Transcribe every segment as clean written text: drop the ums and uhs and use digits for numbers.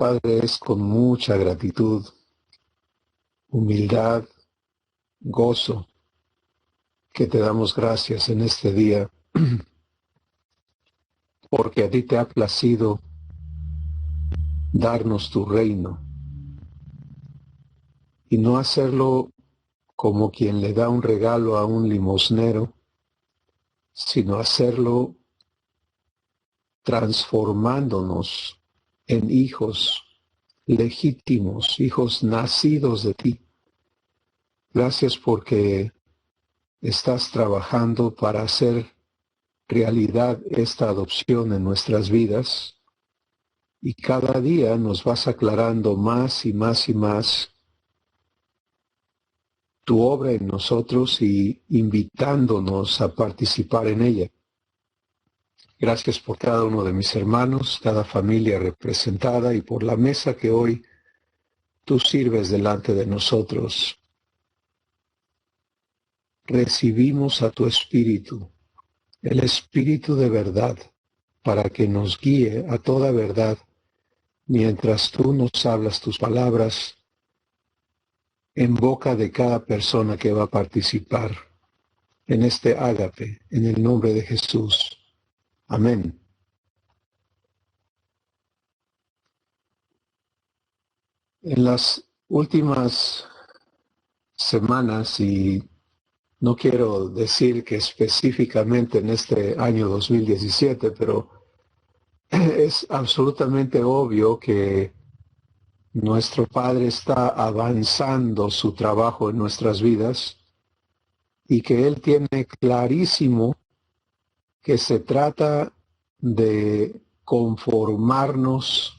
Padre, es con mucha gratitud, humildad, gozo, que te damos gracias en este día, porque a ti te ha placido darnos tu reino y no hacerlo como quien le da un regalo a un limosnero, sino hacerlo transformándonos en hijos legítimos, hijos nacidos de ti. Gracias porque estás trabajando para hacer realidad esta adopción en nuestras vidas y cada día nos vas aclarando más y más y más tu obra en nosotros y invitándonos a participar en ella. Gracias por cada uno de mis hermanos, cada familia representada y por la mesa que hoy tú sirves delante de nosotros. Recibimos a tu Espíritu, el Espíritu de verdad, para que nos guíe a toda verdad mientras tú nos hablas tus palabras en boca de cada persona que va a participar en este ágape, en el nombre de Jesús. Amén. En las últimas semanas, y no quiero decir que específicamente en este año 2017, pero es absolutamente obvio que nuestro Padre está avanzando su trabajo en nuestras vidas y que Él tiene clarísimo que se trata de conformarnos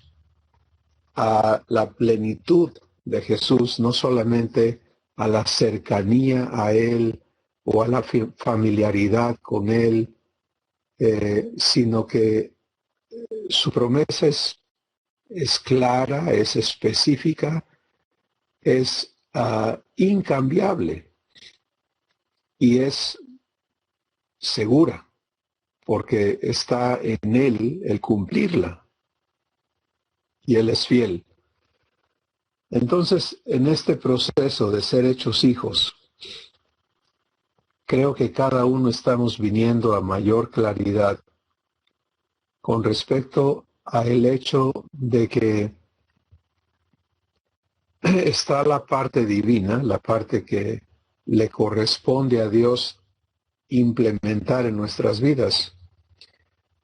a la plenitud de Jesús, no solamente a la cercanía a Él o a la familiaridad con Él, sino que su promesa es clara, es específica, es incambiable y es segura, porque está en Él el cumplirla y Él es fiel. Entonces, en este proceso de ser hechos hijos, creo que cada uno estamos viniendo a mayor claridad con respecto al hecho de que está la parte divina, la parte que le corresponde a Dios implementar en nuestras vidas.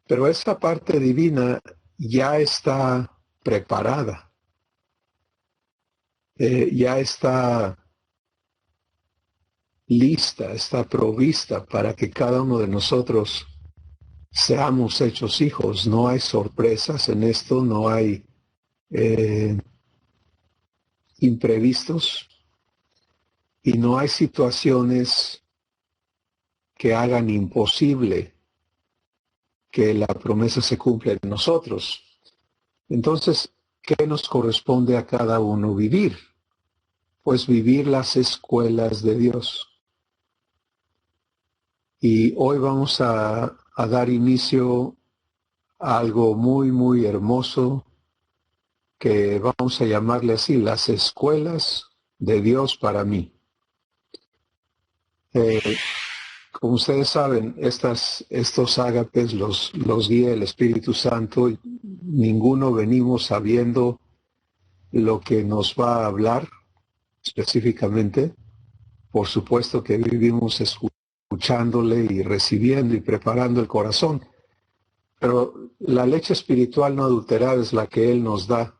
Pero esa parte divina ya está preparada, ya está lista, está provista para que cada uno de nosotros seamos hechos hijos. No hay sorpresas en esto, no hay imprevistos y no hay situaciones que hagan imposible que la promesa se cumpla en nosotros. Entonces, ¿qué nos corresponde a cada uno vivir? Pues vivir las escuelas de Dios. Y hoy vamos a dar inicio a algo muy, muy hermoso que vamos a llamarle así, las escuelas de Dios para mí. Como ustedes saben, estos ágapes los guía el Espíritu Santo y ninguno venimos sabiendo lo que nos va a hablar específicamente. Por supuesto que vivimos escuchándole y recibiendo y preparando el corazón, pero la leche espiritual no adulterada es la que Él nos da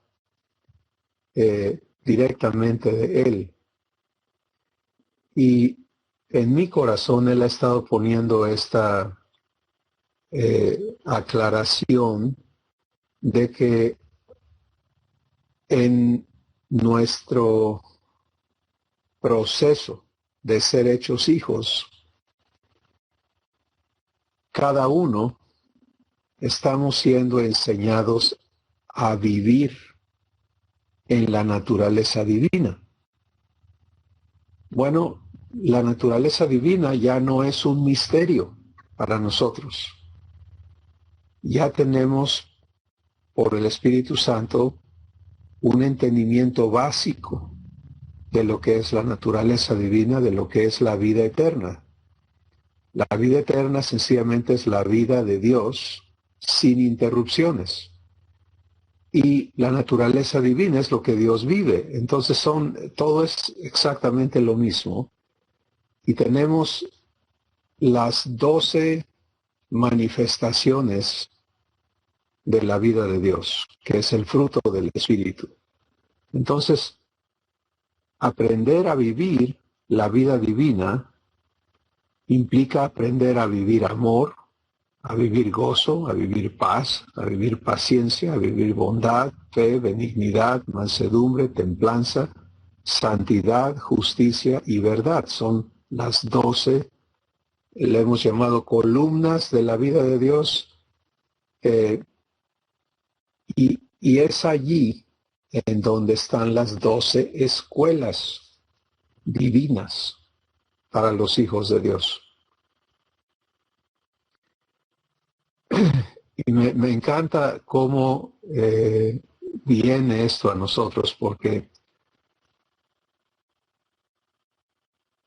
directamente de Él. Y en mi corazón Él ha estado poniendo esta aclaración de que en nuestro proceso de ser hechos hijos, cada uno estamos siendo enseñados a vivir en la naturaleza divina. Bueno, la naturaleza divina ya no es un misterio para nosotros. Ya tenemos por el Espíritu Santo un entendimiento básico de lo que es la naturaleza divina, de lo que es la vida eterna. La vida eterna sencillamente es la vida de Dios sin interrupciones. Y la naturaleza divina es lo que Dios vive. Entonces todo es exactamente lo mismo. Y tenemos las 12 manifestaciones de la vida de Dios, que es el fruto del Espíritu. Entonces, aprender a vivir la vida divina implica aprender a vivir amor, a vivir gozo, a vivir paz, a vivir paciencia, a vivir bondad, fe, benignidad, mansedumbre, templanza, santidad, justicia y verdad. Son las 12, le hemos llamado columnas de la vida de Dios, y es allí en donde están las 12 escuelas divinas para los hijos de Dios. Y me encanta cómo viene esto a nosotros, porque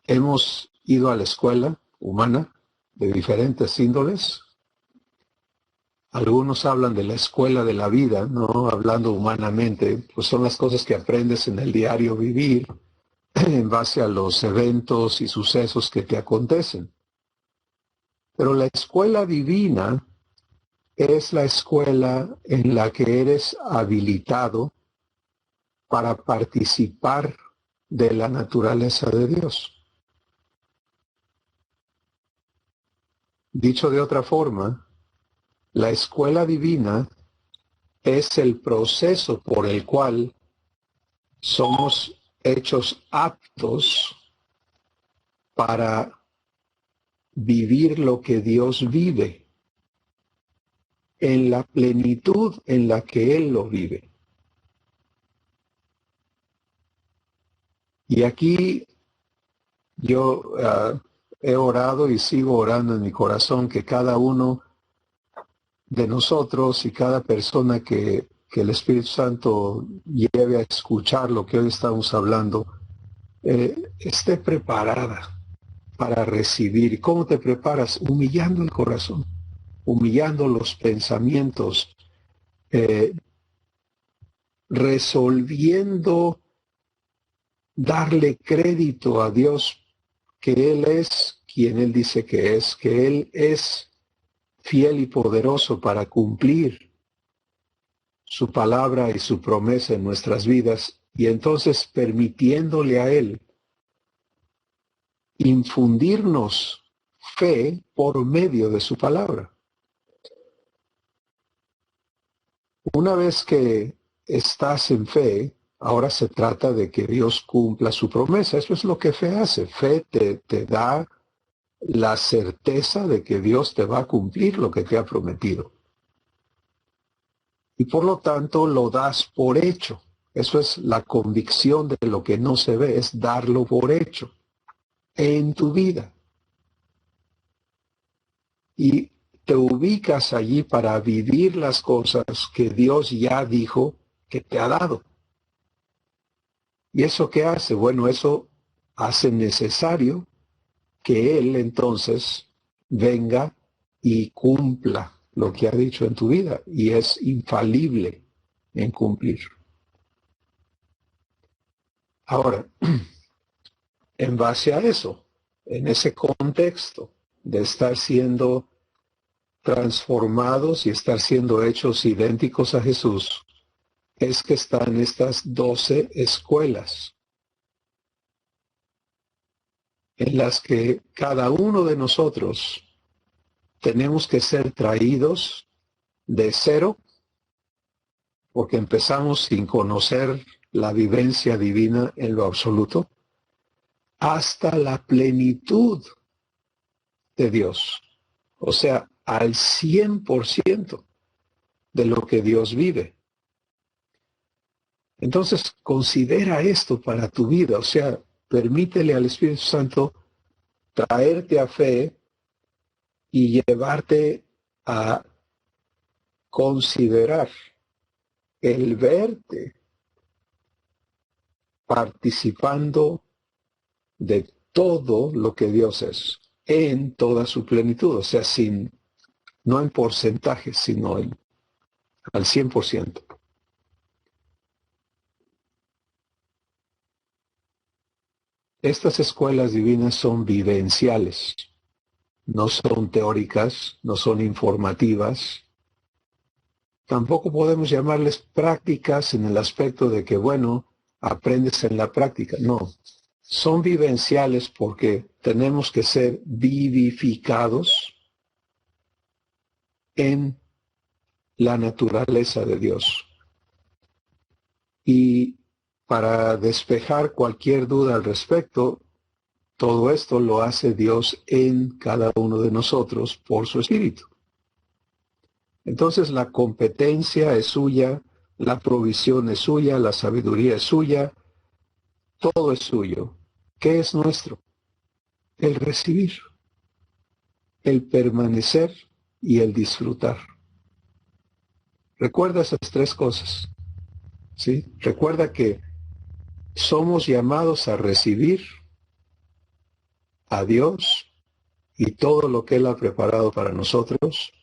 hemos ido a la escuela humana de diferentes índoles. Algunos hablan de la escuela de la vida, ¿no? Hablando humanamente, pues son las cosas que aprendes en el diario vivir en base a los eventos y sucesos que te acontecen. Pero la escuela divina es la escuela en la que eres habilitado para participar de la naturaleza de Dios. Dicho de otra forma, la escuela divina es el proceso por el cual somos hechos aptos para vivir lo que Dios vive en la plenitud en la que Él lo vive. Y aquí yo he orado y sigo orando en mi corazón que cada uno de nosotros y cada persona que el Espíritu Santo lleve a escuchar lo que hoy estamos hablando, esté preparada para recibir. ¿Y cómo te preparas? Humillando el corazón, humillando los pensamientos, resolviendo darle crédito a Dios que Él es quien Él dice que Él es fiel y poderoso para cumplir su palabra y su promesa en nuestras vidas, y entonces permitiéndole a Él infundirnos fe por medio de su palabra. Una vez que estás en fe, ahora se trata de que Dios cumpla su promesa. Eso es lo que fe hace. Fe te da la certeza de que Dios te va a cumplir lo que te ha prometido. Y por lo tanto lo das por hecho. Eso es la convicción de lo que no se ve, es darlo por hecho en tu vida. Y te ubicas allí para vivir las cosas que Dios ya dijo que te ha dado. ¿Y eso qué hace? Bueno, eso hace necesario que Él entonces venga y cumpla lo que ha dicho en tu vida, y es infalible en cumplir. Ahora, en base a eso, en ese contexto de estar siendo transformados y estar siendo hechos idénticos a Jesús, es que están estas 12 escuelas en las que cada uno de nosotros tenemos que ser traídos de cero, porque empezamos sin conocer la vivencia divina en lo absoluto, hasta la plenitud de Dios. O sea, al 100% de lo que Dios vive. Entonces, considera esto para tu vida. O sea, permítele al Espíritu Santo traerte a fe y llevarte a considerar el verte participando de todo lo que Dios es, en toda su plenitud, o sea, no en porcentajes, sino al 100%. Estas escuelas divinas son vivenciales, no son teóricas, no son informativas. Tampoco podemos llamarles prácticas en el aspecto de que, bueno, aprendes en la práctica. No, son vivenciales porque tenemos que ser vivificados en la naturaleza de Dios. Y para despejar cualquier duda al respecto, todo esto lo hace Dios en cada uno de nosotros por su Espíritu. Entonces la competencia es suya, la provisión es suya, la sabiduría es suya, todo es suyo. ¿Qué es nuestro? El recibir, el permanecer y el disfrutar. Recuerda esas tres cosas, ¿sí? Recuerda que somos llamados a recibir a Dios y todo lo que Él ha preparado para nosotros.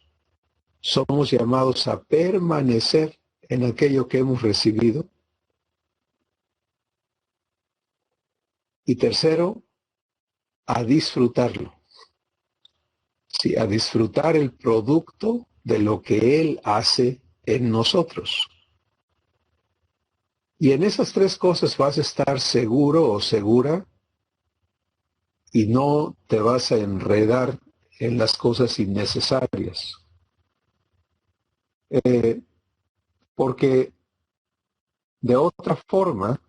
Somos llamados a permanecer en aquello que hemos recibido. Y tercero, a disfrutarlo. Sí, a disfrutar el producto de lo que Él hace en nosotros. Y en esas tres cosas vas a estar seguro o segura y no te vas a enredar en las cosas innecesarias. Porque de otra forma,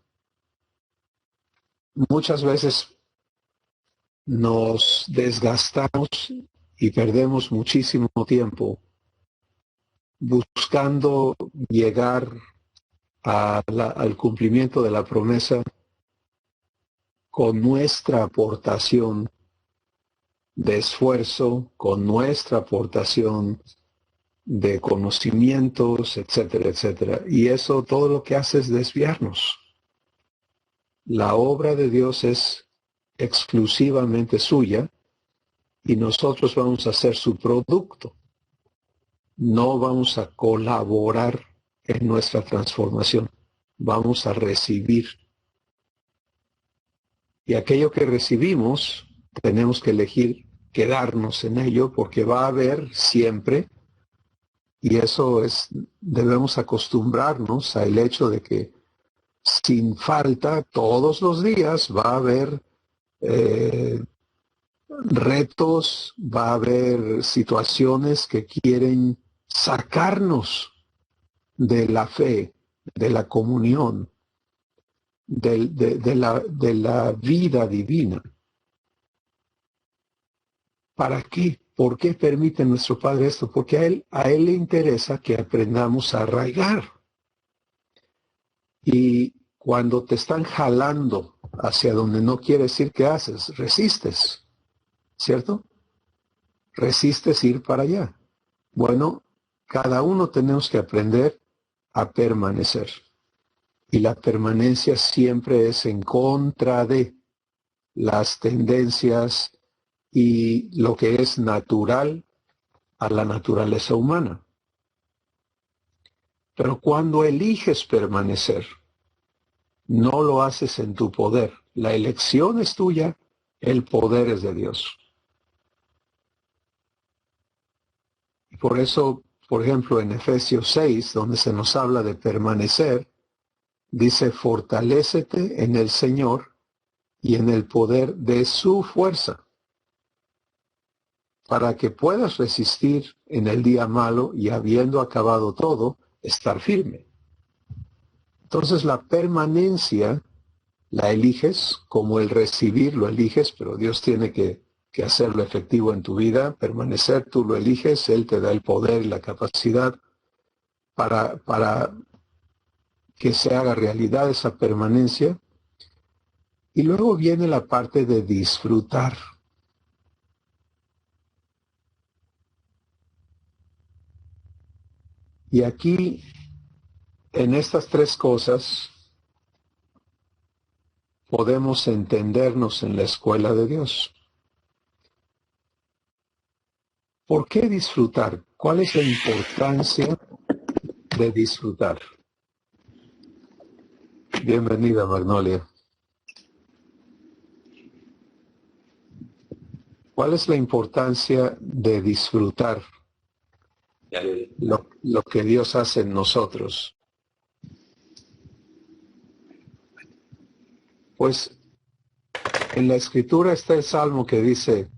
muchas veces nos desgastamos y perdemos muchísimo tiempo buscando llegar al cumplimiento de la promesa con nuestra aportación de esfuerzo, con nuestra aportación de conocimientos, etcétera, etcétera. Y eso todo lo que hace es desviarnos. La obra de Dios es exclusivamente suya y nosotros vamos a ser su producto. No vamos a colaborar en nuestra transformación. Vamos a recibir. Y aquello que recibimos, tenemos que elegir quedarnos en ello porque va a haber siempre, y eso es, debemos acostumbrarnos al hecho de que sin falta, todos los días va a haber retos, va a haber situaciones que quieren sacarnos de la fe, de la comunión, de la vida divina. ¿Para qué? ¿Por qué permite nuestro Padre esto? Porque a él le interesa que aprendamos a arraigar. Y cuando te están jalando hacia donde no quieres ir, ¿qué haces? Resistes, ¿cierto? Resistes ir para allá. Bueno, cada uno tenemos que aprender a permanecer. Y la permanencia siempre es en contra de las tendencias y lo que es natural a la naturaleza humana. Pero cuando eliges permanecer, no lo haces en tu poder. La elección es tuya, el poder es de Dios. Y por eso, por ejemplo, en Efesios 6, donde se nos habla de permanecer, dice, fortalécete en el Señor y en el poder de su fuerza, para que puedas resistir en el día malo y habiendo acabado todo, estar firme. Entonces la permanencia la eliges, como el recibir lo eliges, pero Dios tiene que hacerlo efectivo en tu vida. Permanecer tú lo eliges, Él te da el poder y la capacidad para que se haga realidad esa permanencia. Y luego viene la parte de disfrutar. Y aquí, en estas tres cosas, podemos entendernos en la escuela de Dios. ¿Por qué disfrutar? ¿Cuál es la importancia de disfrutar? Bienvenida, Magnolia. ¿Cuál es la importancia de disfrutar lo que Dios hace en nosotros? Pues en la Escritura está el Salmo que dice,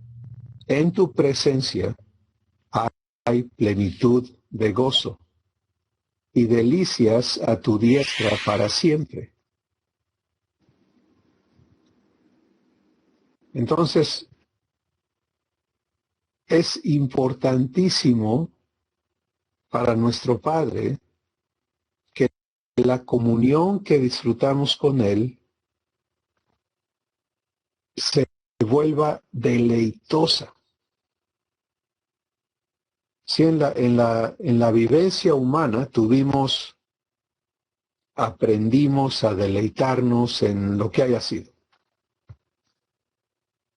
en tu presencia hay plenitud de gozo y delicias a tu diestra para siempre. Entonces, es importantísimo para nuestro Padre que la comunión que disfrutamos con Él se vuelva deleitosa. Si en la vivencia humana aprendimos a deleitarnos en lo que haya sido.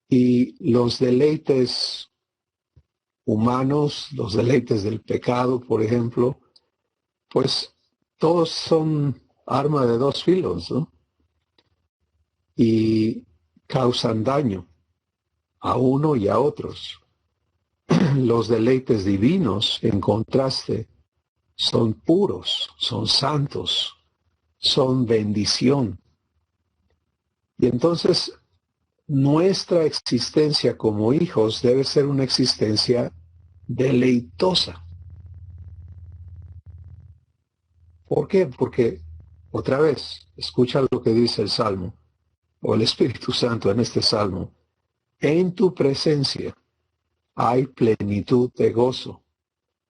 Y los deleites humanos, los deleites del pecado, por ejemplo, pues todos son arma de dos filos, ¿no? Y causan daño a uno y a otros. Los deleites divinos, en contraste, son puros, son santos, son bendición. Y entonces nuestra existencia como hijos debe ser una existencia deleitosa. ¿Por qué? Porque, otra vez, escucha lo que dice el Salmo, o el Espíritu Santo en este Salmo. En tu presencia hay plenitud de gozo,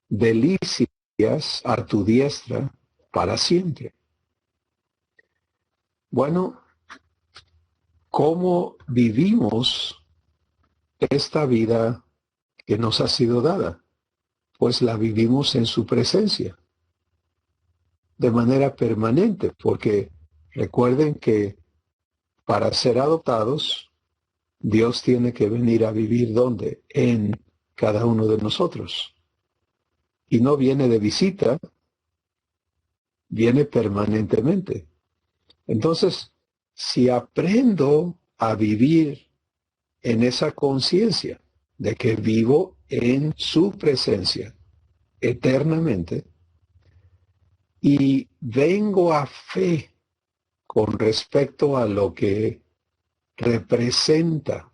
delicias a tu diestra para siempre. Bueno, ¿cómo vivimos esta vida que nos ha sido dada? Pues la vivimos en su presencia, de manera permanente, porque recuerden que para ser adoptados, Dios tiene que venir a vivir ¿dónde? En cada uno de nosotros. Y no viene de visita, viene permanentemente. Entonces, si aprendo a vivir en esa conciencia de que vivo en su presencia eternamente y vengo a fe con respecto a lo que representa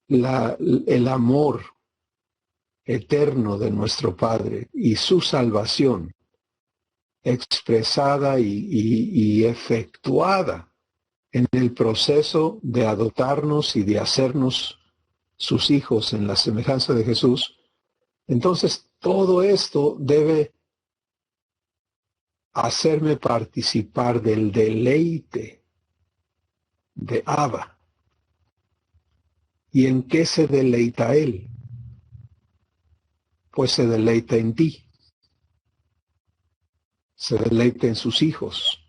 el amor eterno de nuestro Padre y su salvación expresada y efectuada en el proceso de adoptarnos y de hacernos sus hijos en la semejanza de Jesús, entonces todo esto debe hacerme participar del deleite de Abba. ¿Y en qué se deleita Él? Pues se deleita en ti. Se deleita en sus hijos.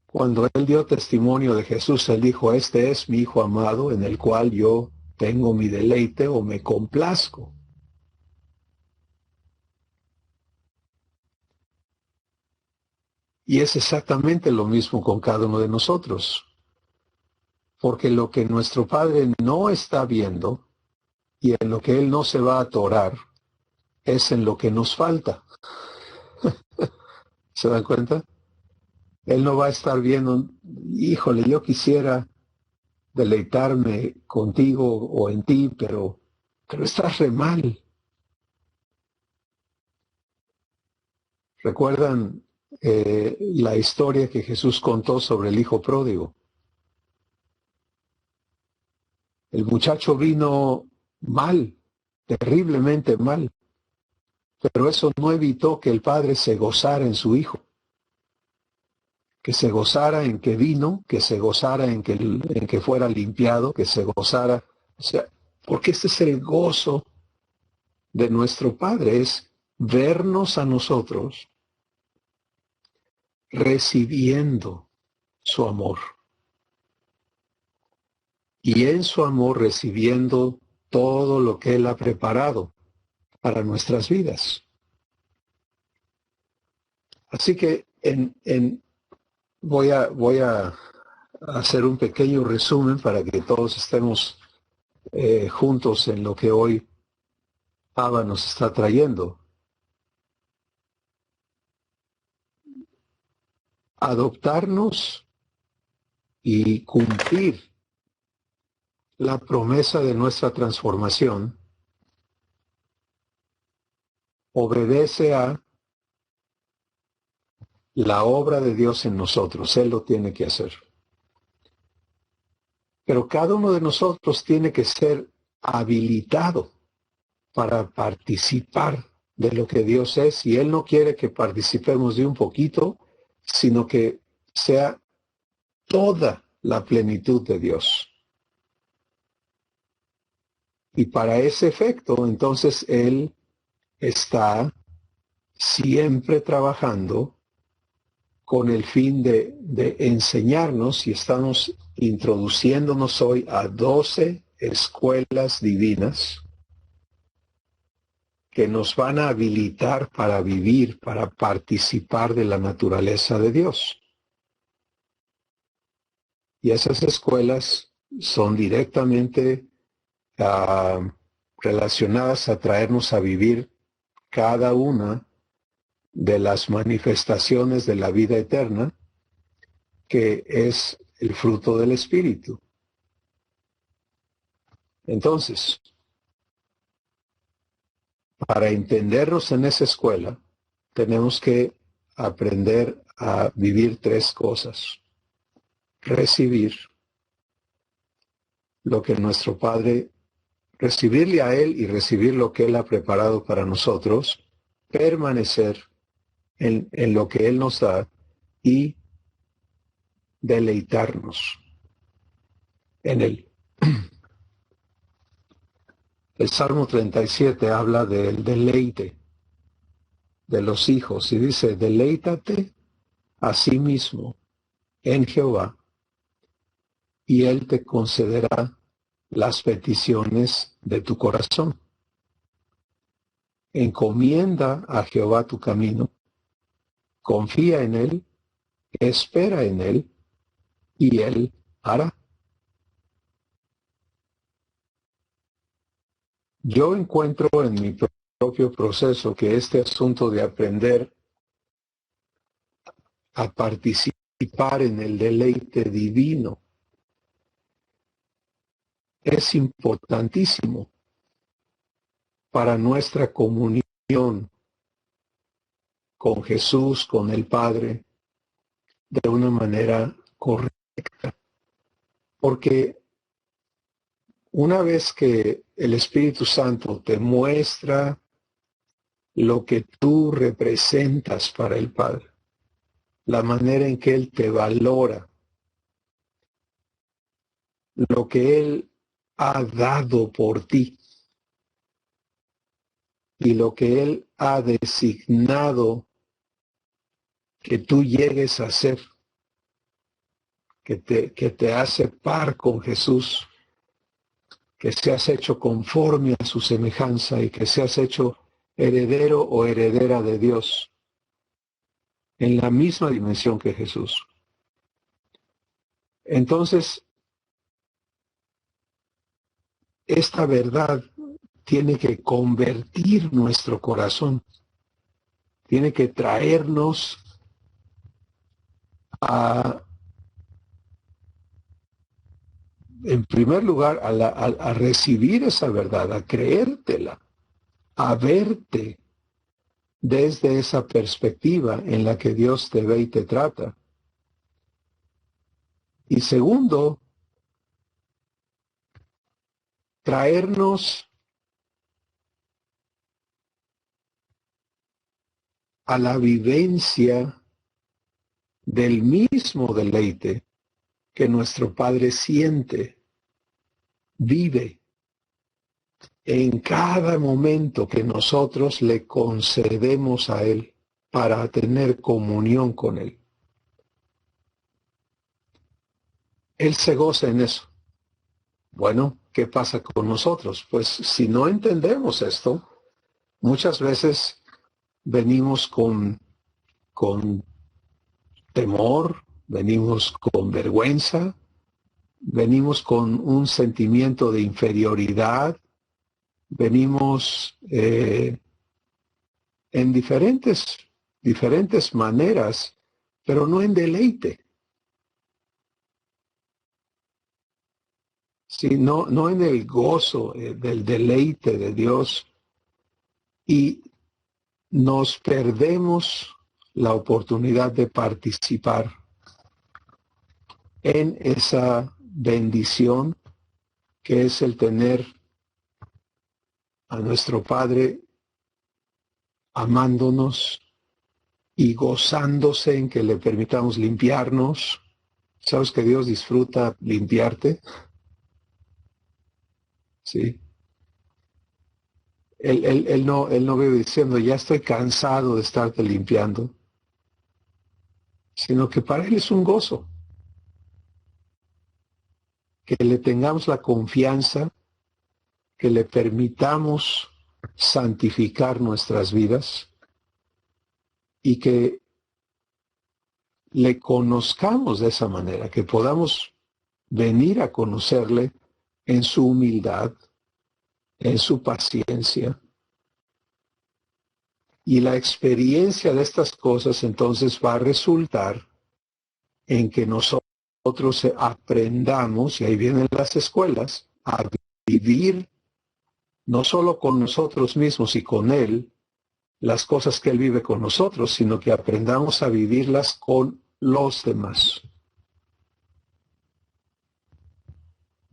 Cuando Él dio testimonio de Jesús, Él dijo, este es mi Hijo amado en el cual yo tengo mi deleite o me complazco. Y es exactamente lo mismo con cada uno de nosotros. Porque lo que nuestro Padre no está viendo y en lo que Él no se va a atorar es en lo que nos falta. ¿Se dan cuenta? Él no va a estar viendo, híjole, yo quisiera deleitarme contigo o en ti, pero estás re mal. ¿Recuerdan la historia que Jesús contó sobre el hijo pródigo? El muchacho vino mal, terriblemente mal, pero eso no evitó que el padre se gozara en su hijo, que se gozara en que vino, que se gozara en que fuera limpiado, que se gozara, o sea, porque este es el gozo de nuestro Padre, es vernos a nosotros recibiendo su amor. Y en su amor recibiendo todo lo que Él ha preparado para nuestras vidas. Así que voy a hacer un pequeño resumen para que todos estemos juntos en lo que hoy Abba nos está trayendo. Adoptarnos y cumplir la promesa de nuestra transformación obedece a la obra de Dios en nosotros. Él lo tiene que hacer. Pero cada uno de nosotros tiene que ser habilitado para participar de lo que Dios es, y Él no quiere que participemos de un poquito, sino que sea toda la plenitud de Dios. Y para ese efecto, entonces, Él está siempre trabajando con el fin de enseñarnos, y estamos introduciéndonos hoy a 12 escuelas divinas que nos van a habilitar para vivir, para participar de la naturaleza de Dios. Y esas escuelas son directamente relacionadas a traernos a vivir cada una de las manifestaciones de la vida eterna, que es el fruto del Espíritu. Entonces, para entendernos en esa escuela, tenemos que aprender a vivir 3 cosas. Recibir lo que nuestro Padre, recibirle a Él y recibir lo que Él ha preparado para nosotros, permanecer en lo que Él nos da y deleitarnos en Él. El Salmo 37 habla del deleite de los hijos y dice: deleítate a sí mismo en Jehová, y Él te concederá las peticiones de tu corazón. Encomienda a Jehová tu camino, confía en Él, espera en Él, y Él hará. Yo encuentro en mi propio proceso que este asunto de aprender a participar en el deleite divino es importantísimo para nuestra comunión con Jesús, con el Padre, de una manera correcta. Porque una vez que el Espíritu Santo te muestra lo que tú representas para el Padre, la manera en que Él te valora, lo que Él ha dado por ti y lo que Él ha designado que tú llegues a ser, que te hace par con Jesús, que seas hecho conforme a su semejanza y que seas hecho heredero o heredera de Dios en la misma dimensión que Jesús. Entonces, esta verdad tiene que convertir nuestro corazón, tiene que traernos en primer lugar, a recibir esa verdad, a creértela, a verte desde esa perspectiva en la que Dios te ve y te trata. Y segundo, traernos a la vivencia del mismo deleite que nuestro Padre siente, vive en cada momento que nosotros le concedemos a Él para tener comunión con Él. Él se goza en eso. Bueno, ¿qué pasa con nosotros? Pues si no entendemos esto, muchas veces venimos con temor, venimos con vergüenza, venimos con un sentimiento de inferioridad, venimos en diferentes maneras, pero no en deleite. Sí, no en el gozo del deleite de Dios, y nos perdemos la oportunidad de participar en esa bendición que es el tener a nuestro Padre amándonos y gozándose en que le permitamos limpiarnos. ¿Sabes que Dios disfruta limpiarte? Sí. Él no vive diciendo, ya estoy cansado de estarte limpiando, sino que para Él es un gozo. Que le tengamos la confianza, que le permitamos santificar nuestras vidas y que le conozcamos de esa manera, que podamos venir a conocerle en su humildad, en su paciencia. Y la experiencia de estas cosas entonces va a resultar en que nosotros aprendamos, y ahí vienen las escuelas, a vivir no solo con nosotros mismos y con Él, las cosas que Él vive con nosotros, sino que aprendamos a vivirlas con los demás.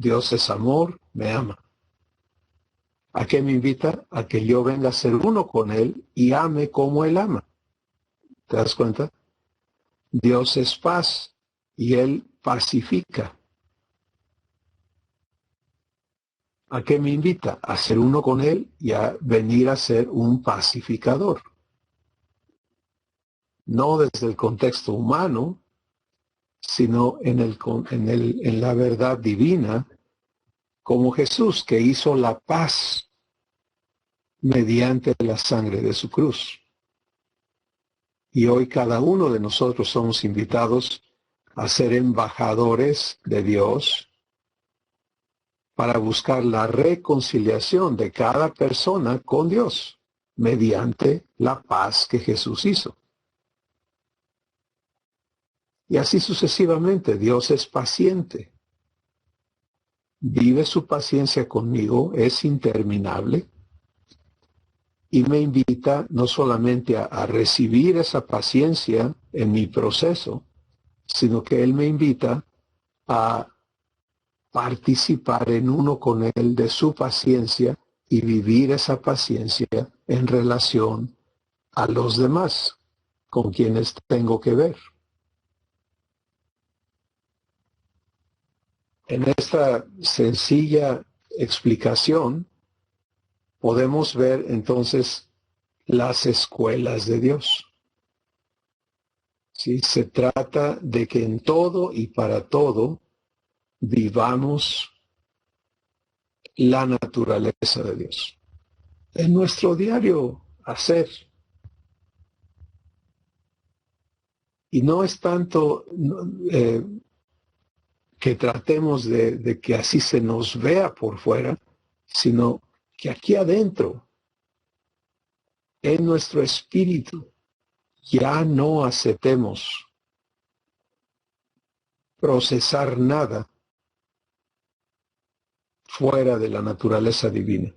Dios es amor, me ama. ¿A qué me invita? A que yo venga a ser uno con Él y ame como Él ama. ¿Te das cuenta? Dios es paz y Él pacifica. ¿A qué me invita? A ser uno con Él y a venir a ser un pacificador. No desde el contexto humano, sino en la verdad divina, como Jesús, que hizo la paz mediante la sangre de su cruz. Y hoy cada uno de nosotros somos invitados a ser embajadores de Dios para buscar la reconciliación de cada persona con Dios mediante la paz que Jesús hizo. Y así sucesivamente. Dios es paciente. Vive su paciencia conmigo, es interminable, y me invita no solamente a recibir esa paciencia en mi proceso, sino que Él me invita a participar en uno con Él de su paciencia y vivir esa paciencia en relación a los demás con quienes tengo que ver. En esta sencilla explicación podemos ver entonces las escuelas de Dios. ¿Sí? Se trata de que en todo y para todo vivamos la naturaleza de Dios. En nuestro diario hacer. Y no es tanto que tratemos de que así se nos vea por fuera, sino que aquí adentro, en nuestro espíritu, ya no aceptemos procesar nada fuera de la naturaleza divina.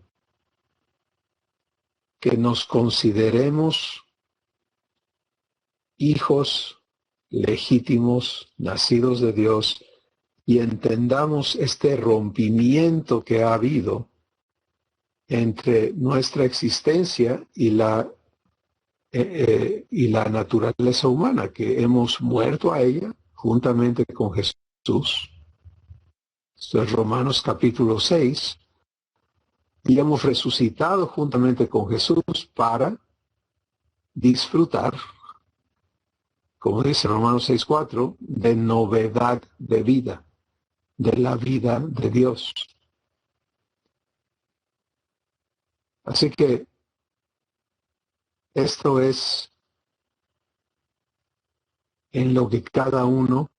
Que nos consideremos hijos legítimos, nacidos de Dios, y entendamos este rompimiento que ha habido entre nuestra existencia y la naturaleza humana, que hemos muerto a ella juntamente con Jesús. Esto es Romanos capítulo 6. Y hemos resucitado juntamente con Jesús para disfrutar, como dice Romanos 6:4, de novedad de vida. de la vida de Dios. Así que esto es en lo que cada uno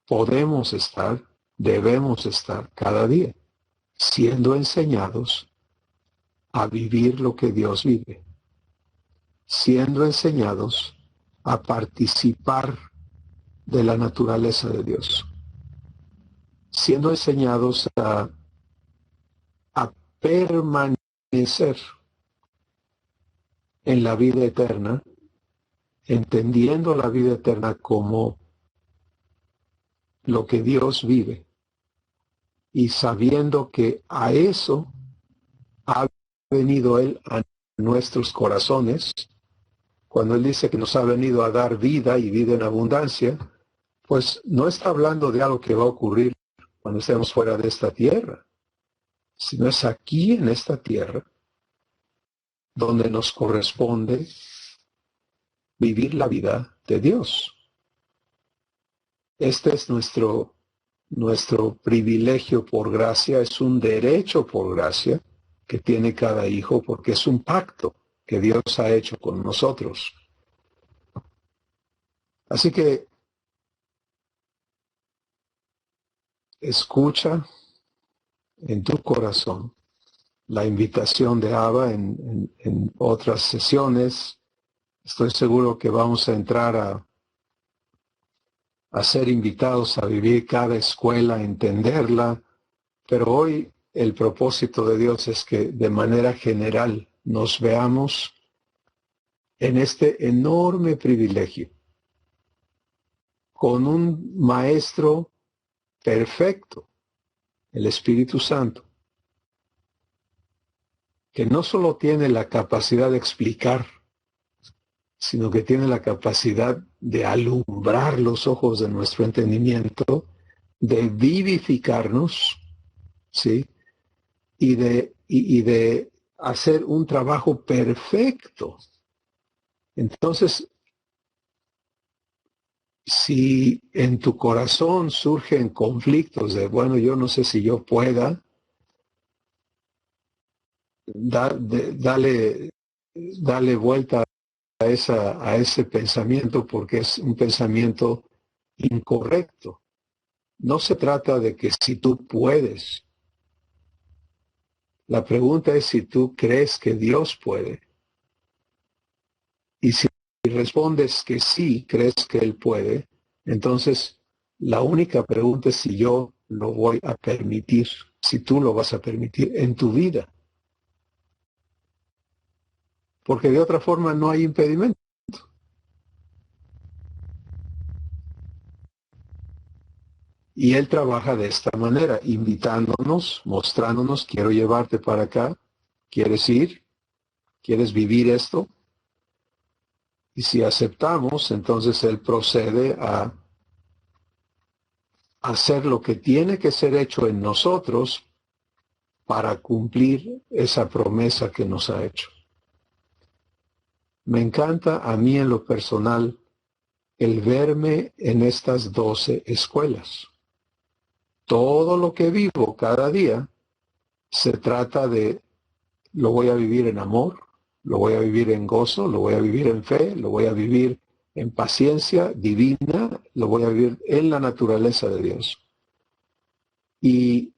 podemos estar, debemos estar cada día, siendo enseñados a vivir lo que Dios vive, siendo enseñados a participar de la naturaleza de Dios, siendo enseñados a permanecer en la vida eterna, entendiendo la vida eterna como lo que Dios vive y sabiendo que a eso ha venido Él a nuestros corazones. Cuando Él dice que nos ha venido a dar vida y vida en abundancia, pues no está hablando de algo que va a ocurrir cuando estemos fuera de esta tierra, sino es aquí en esta tierra donde nos corresponde vivir la vida de Dios. Este es nuestro privilegio por gracia, es un derecho por gracia que tiene cada hijo, porque es un pacto que Dios ha hecho con nosotros. Así que escucha en tu corazón la invitación de Abba en otras sesiones. Estoy seguro que vamos a entrar a ser invitados a vivir cada escuela, a entenderla, pero hoy el propósito de Dios es que de manera general nos veamos en este enorme privilegio, con un maestro perfecto, el Espíritu Santo, que no solo tiene la capacidad de explicar, sino que tiene la capacidad de alumbrar los ojos de nuestro entendimiento, de vivificarnos, ¿sí? Y de hacer un trabajo perfecto. Entonces, si en tu corazón surgen conflictos de, bueno, yo no sé si yo pueda, dale vuelta a ese pensamiento, porque es un pensamiento incorrecto. No se trata de que si tú puedes. La pregunta es si tú crees que Dios puede. Y si respondes que sí, crees que Él puede, entonces la única pregunta es si yo lo voy a permitir, si tú lo vas a permitir en tu vida. Porque de otra forma no hay impedimento. Y Él trabaja de esta manera, invitándonos, mostrándonos, quiero llevarte para acá, ¿quieres ir? ¿Quieres vivir esto? Y si aceptamos, entonces Él procede a hacer lo que tiene que ser hecho en nosotros para cumplir esa promesa que nos ha hecho. Me encanta a mí en lo personal el verme en estas 12 escuelas. Todo lo que vivo cada día se trata de, lo voy a vivir en amor, lo voy a vivir en gozo, lo voy a vivir en fe, lo voy a vivir en paciencia divina, lo voy a vivir en la naturaleza de Dios. Y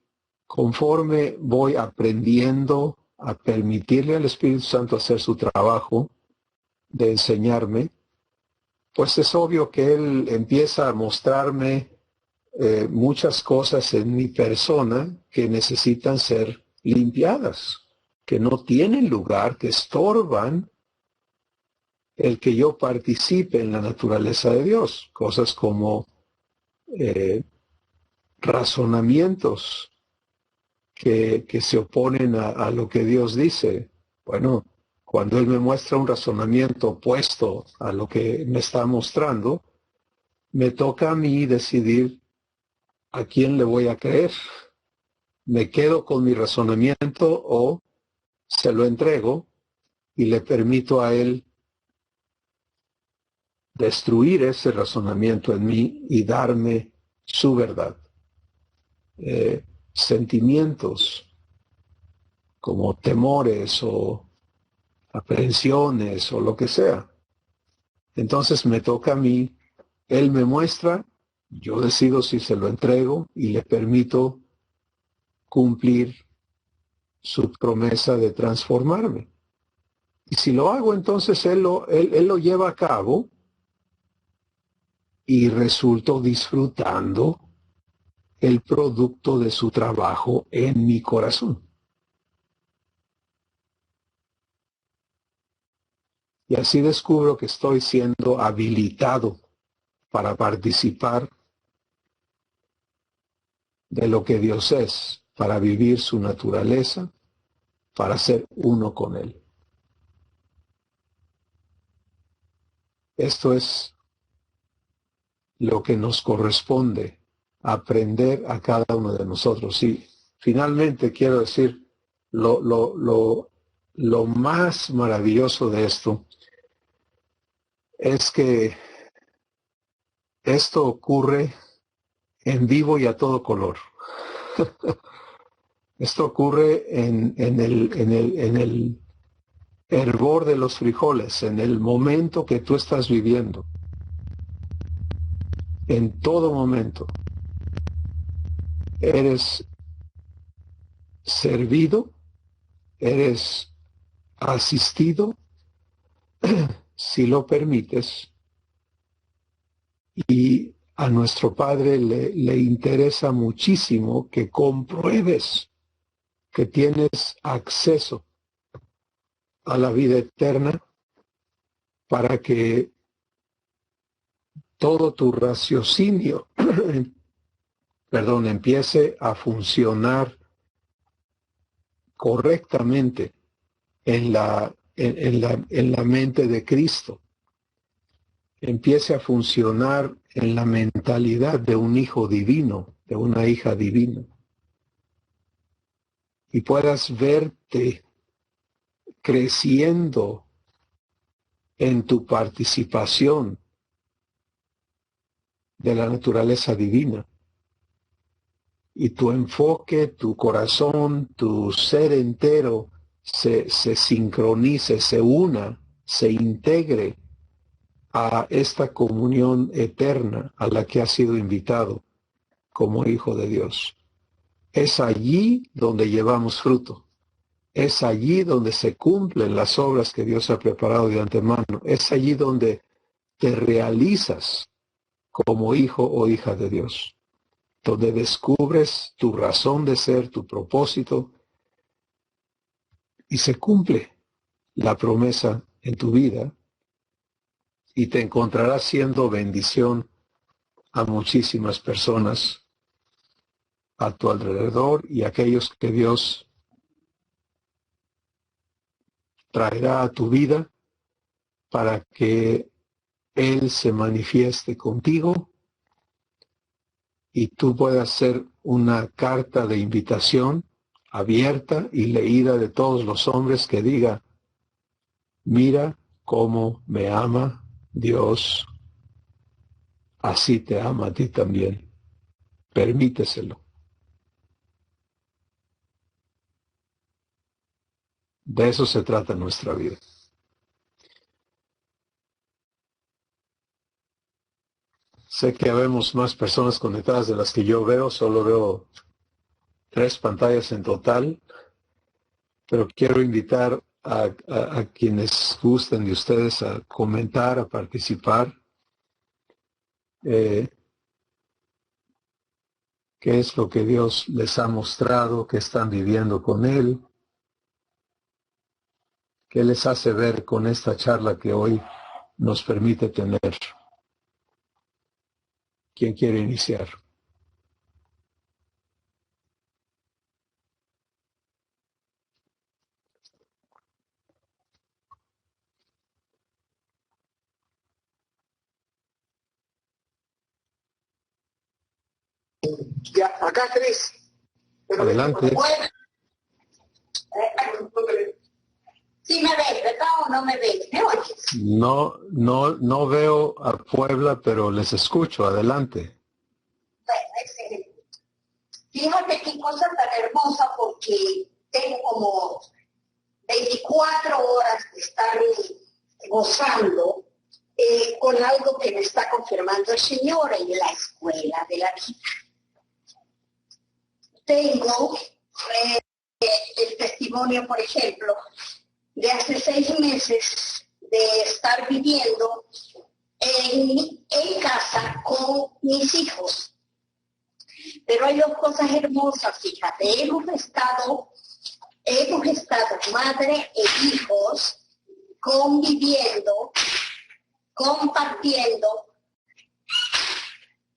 conforme voy aprendiendo a permitirle al Espíritu Santo hacer su trabajo de enseñarme, pues es obvio que Él empieza a mostrarme muchas cosas en mi persona que necesitan ser limpiadas, que no tienen lugar, que estorban el que yo participe en la naturaleza de Dios. Cosas como razonamientos que se oponen a lo que Dios dice. Bueno, cuando Él me muestra un razonamiento opuesto a lo que me está mostrando, me toca a mí decidir a quién le voy a creer. ¿Me quedo con mi razonamiento o se lo entrego y le permito a Él destruir ese razonamiento en mí y darme su verdad? sentimientos como temores o aprehensiones o lo que sea. Entonces me toca a mí, Él me muestra, yo decido si se lo entrego y le permito cumplir su promesa de transformarme. Y si lo hago, entonces Él lo lleva a cabo y resulto disfrutando el producto de su trabajo en mi corazón. Y así descubro que estoy siendo habilitado para participar de lo que Dios es, para vivir su naturaleza, para ser uno con Él. Esto es lo que nos corresponde aprender a cada uno de nosotros. Y finalmente quiero decir, lo más maravilloso de esto es que esto ocurre en vivo y a todo color. Esto ocurre en el hervor de los frijoles, en el momento que tú estás viviendo. En todo momento eres servido, eres asistido, si lo permites, y a nuestro Padre le interesa muchísimo que compruebes que tienes acceso a la vida eterna para que todo tu raciocinio, empiece a funcionar correctamente en la mente de Cristo. Empiece a funcionar en la mentalidad de un hijo divino, de una hija divina. Y puedas verte creciendo en tu participación de la naturaleza divina. Y tu enfoque, tu corazón, tu ser entero se sincronice, se una, se integre a esta comunión eterna a la que has sido invitado como hijo de Dios. Es allí donde llevamos fruto. Es allí donde se cumplen las obras que Dios ha preparado de antemano. Es allí donde te realizas como hijo o hija de Dios, donde descubres tu razón de ser, tu propósito, y se cumple la promesa en tu vida, y te encontrarás siendo bendición a muchísimas personas a tu alrededor y a aquellos que Dios traerá a tu vida para que Él se manifieste contigo y tú puedas ser una carta de invitación abierta y leída de todos los hombres que diga: mira cómo me ama Dios, así te ama a ti también. Permíteselo. De eso se trata nuestra vida. Sé que habemos más personas conectadas de las que yo veo, solo veo 3 pantallas en total, pero quiero invitar a quienes gusten de ustedes a comentar, a participar. ¿Qué es lo que Dios les ha mostrado, que están viviendo con Él? ¿Qué les hace ver con esta charla que hoy nos permite tener? ¿Quién quiere iniciar? Ya, acá Cris. Adelante. Sí me ves, ¿verdad o no me ves? ¿Me oyes? No veo a Puebla, pero les escucho. Adelante. Bueno, excelente. fíjate qué cosa tan hermosa, porque tengo como 24 horas de estar gozando con algo que me está confirmando el Señor en la escuela de la vida. Tengo el testimonio, por ejemplo, de hace 6 meses de estar viviendo en casa con mis hijos. Pero hay 2 cosas hermosas, fíjate, hemos estado madre e hijos conviviendo, compartiendo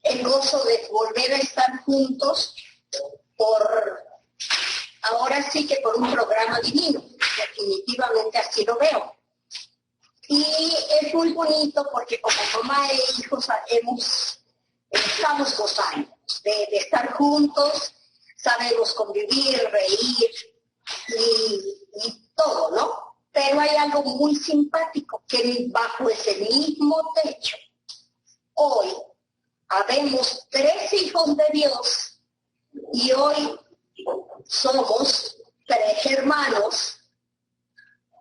el gozo de volver a estar juntos ahora sí que por un programa divino, definitivamente así lo veo. Y es muy bonito porque como mamá e hijos estamos gozando de estar juntos, sabemos convivir, reír y todo, ¿no? Pero hay algo muy simpático, que bajo ese mismo techo, hoy habemos 3 hijos de Dios y hoy somos 3 hermanos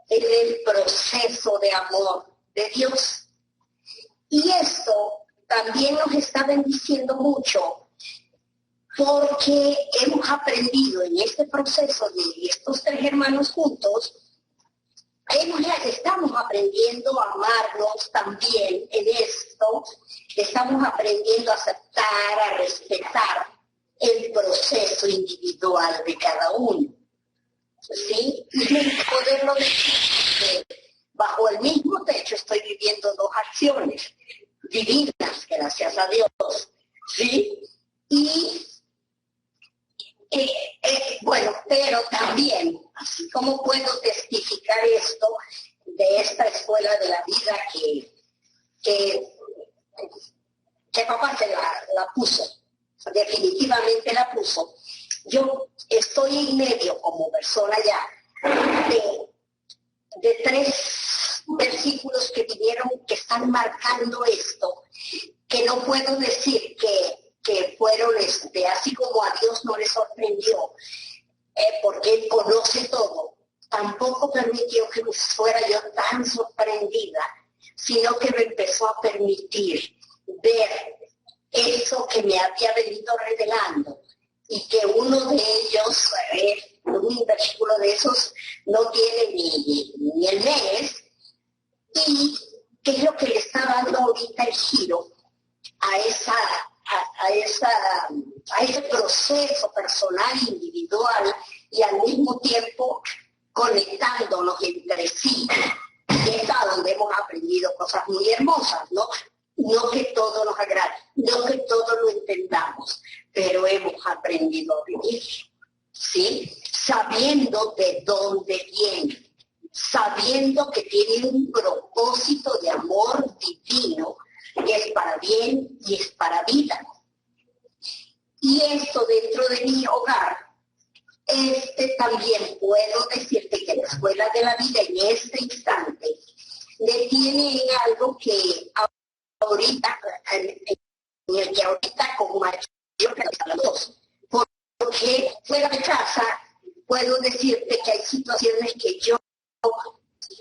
en el proceso de amor de Dios. Y esto también nos está bendiciendo mucho, porque hemos aprendido en este proceso de estos 3 hermanos juntos, estamos aprendiendo a amarnos también en esto, estamos aprendiendo a aceptar, a respetar el proceso individual de cada uno. ¿Sí? Y poderlo decir que bajo el mismo techo estoy viviendo 2 acciones divinas, gracias a Dios, ¿sí? Y bueno, pero también, así como puedo testificar esto de esta escuela de la vida que papá se la puso, definitivamente la puso, yo estoy en medio como persona ya de 3 versículos que vinieron, que están marcando esto, que no puedo decir que fueron así como a Dios no le sorprendió, porque Él conoce todo, tampoco permitió que fuera yo tan sorprendida, sino que me empezó a permitir ver eso que me había venido revelando, y que uno de ellos, un versículo de esos, no tiene ni el mes, y que es lo que le está dando ahorita el giro a ese proceso personal, individual, y al mismo tiempo conectándonos entre sí. Y es a donde hemos aprendido cosas muy hermosas, ¿no? No que todo nos agrade, no que todo lo entendamos, pero hemos aprendido a vivir, ¿sí? Sabiendo de dónde viene, sabiendo que tiene un propósito de amor divino, que es para bien y es para vida. Y esto dentro de mi hogar, también puedo decirte que la escuela de la vida en este instante le tiene en algo que ahorita, en el que ahorita como mayor a los 2, porque fuera de casa puedo decirte que hay situaciones que yo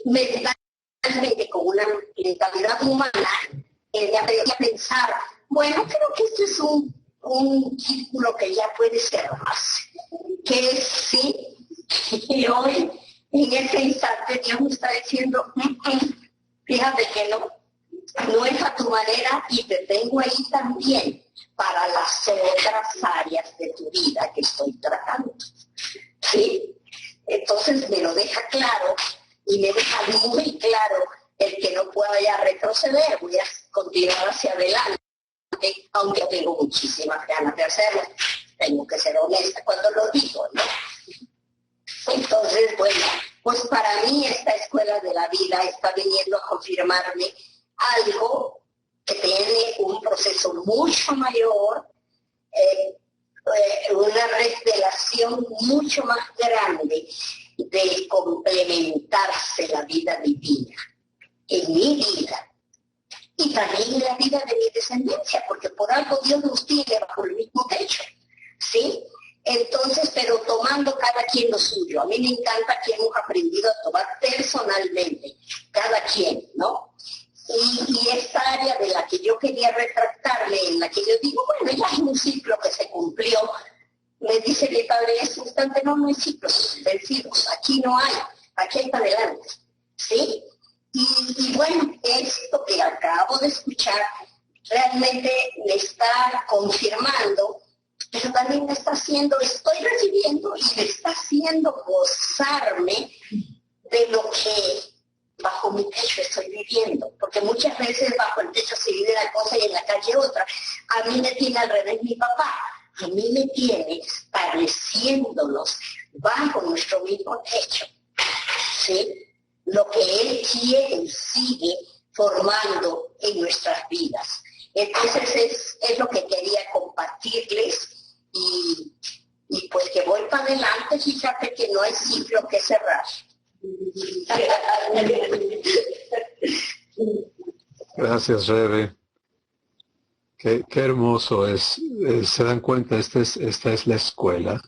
mentalmente con una mentalidad humana debería pensar, bueno, creo que esto es un círculo que ya puede ser más, que sí, y hoy en ese instante Dios me está diciendo, fíjate que no es a tu manera, y te tengo ahí también para las otras áreas de tu vida que estoy tratando, ¿sí? Entonces me lo deja claro, y me deja muy claro el que no pueda ya retroceder, voy a continuar hacia adelante, aunque tengo muchísimas ganas de hacerlo, tengo que ser honesta cuando lo digo, ¿no? Entonces, bueno, pues para mí esta escuela de la vida está viniendo a confirmarme algo que tiene un proceso mucho mayor, una revelación mucho más grande de complementarse la vida divina en mi vida y también en la vida de mi descendencia, porque por algo Dios nos tiene bajo el mismo techo, ¿sí? Entonces, pero tomando cada quien lo suyo. A mí me encanta que hemos aprendido a tomar personalmente, cada quien, ¿no? Y esta área de la que yo quería retractarle, en la que yo digo, bueno, ya es un ciclo que se cumplió, me dice mi padre, es instante, no, no hay ciclos vencidos, aquí no hay, aquí hay para adelante, ¿sí? Y bueno, esto que acabo de escuchar realmente me está confirmando, pero también me está haciendo, estoy recibiendo y me está haciendo gozarme de lo que bajo mi techo estoy viviendo, porque muchas veces bajo el techo se vive una cosa y en la calle otra. A mí me tiene al revés mi papá, a mí me tiene pareciéndonos bajo nuestro mismo techo, ¿sí? Lo que él quiere y sigue formando en nuestras vidas. Entonces es lo que quería compartirles y pues que voy para adelante, fíjate que no hay ciclo que cerrar. Gracias, Rebe. Qué hermoso es. Se dan cuenta, esta es la escuela